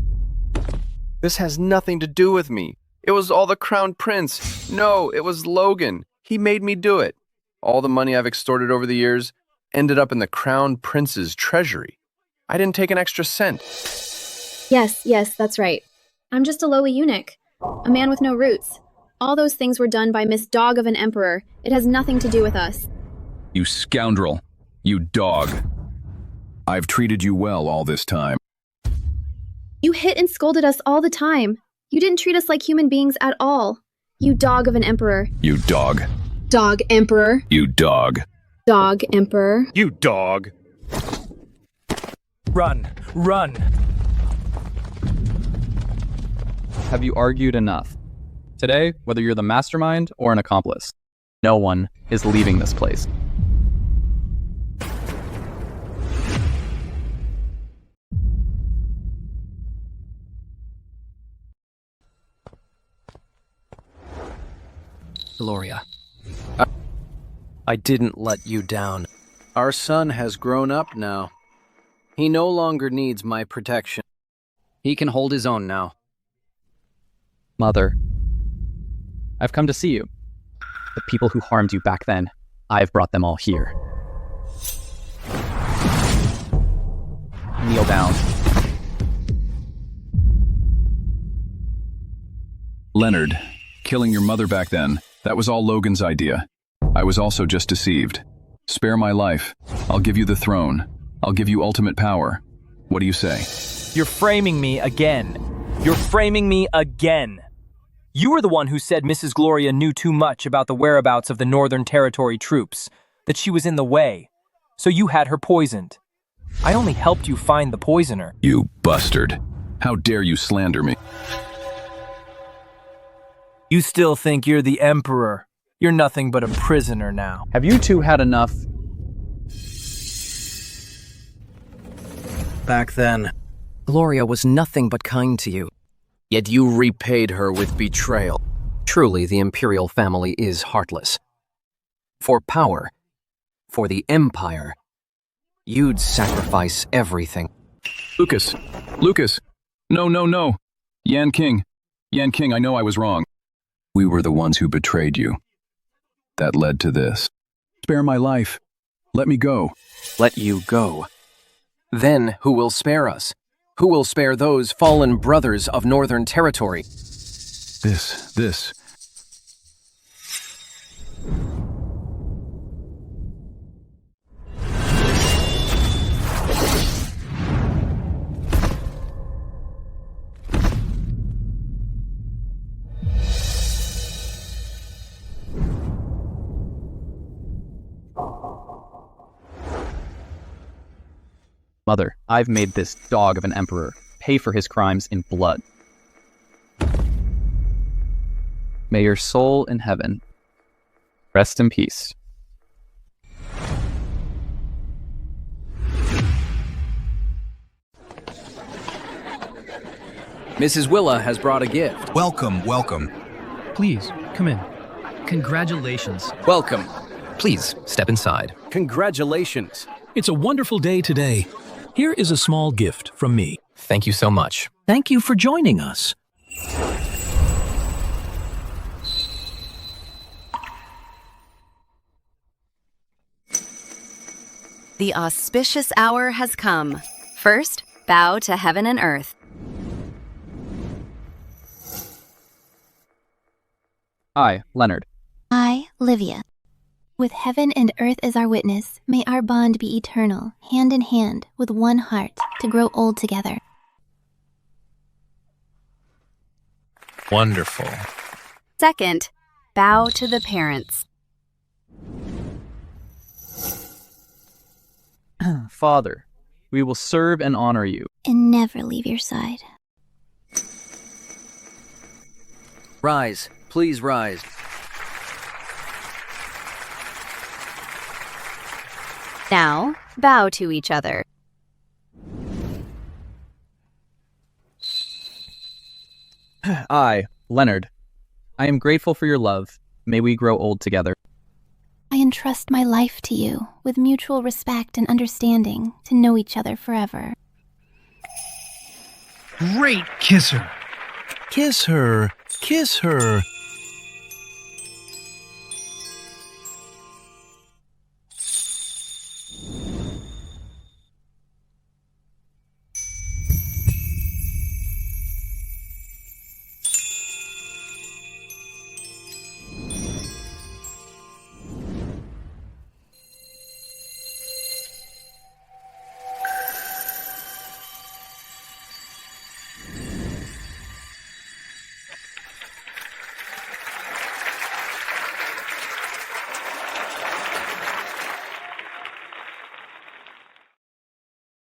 This has nothing to do with me. It was all the crown prince. No, it was Logan. He made me do it. All the money I've extorted over the years ended up in the crown prince's treasury. I didn't take an extra cent. Yes, that's right. I'm just a lowly eunuch, a man with no roots. All those things were done by Miss Dog of an Emperor. It has nothing to do with us. You scoundrel. You dog. I've treated you well all this time. You hit and scolded us all the time. You didn't treat us like human beings at all. You dog of an emperor. You dog. Dog emperor. You dog. Dog, Emperor. You dog! Run! Run! Have you argued enough? Today, whether you're the mastermind or an accomplice, no one is leaving this place. Gloria, I didn't let you down. Our son has grown up now. He no longer needs my protection. He can hold his own now. Mother, I've come to see you. The people who harmed you back then, I've brought them all here. Kneel down. Leonard, killing your mother back then, that was all Logan's idea. I was also just deceived. Spare my life. I'll give you the throne. I'll give you ultimate power. What do you say? You're framing me again. You're framing me again. You were the one who said Mrs. Gloria knew too much about the whereabouts of the Northern Territory troops, that she was in the way, so you had her poisoned. I only helped you find the poisoner. You bastard. How dare you slander me? You still think you're the Emperor. You're nothing but a prisoner now. Have you two had enough? Back then, Gloria was nothing but kind to you. Yet you repaid her with betrayal. Truly, the Imperial family is heartless. For power, for the Empire, you'd sacrifice everything. Lucas! No. Yan King, I know I was wrong. We were the ones who betrayed you. That led to this. Spare my life. Let me go. Let you go. Then who will spare us? Who will spare those fallen brothers of Northern Territory? This. Mother, I've made this dog of an emperor pay for his crimes in blood. May your soul in heaven rest in peace. Mrs. Willa has brought a gift. Welcome. Please, come in. Congratulations. Welcome. Please, step inside. Congratulations. It's a wonderful day today. Here is a small gift from me. Thank you so much. Thank you for joining us. The auspicious hour has come. First, bow to heaven and earth. I, Leonard. I, Livia. With heaven and earth as our witness, may our bond be eternal, hand in hand, with one heart, to grow old together. Wonderful. Second, bow to the parents. Father, we will serve and honor you. And never leave your side. Rise, please rise. Now, bow to each other. I, Leonard. I am grateful for your love. May we grow old together. I entrust my life to you, with mutual respect and understanding, to know each other forever. Great kisser. Kiss her.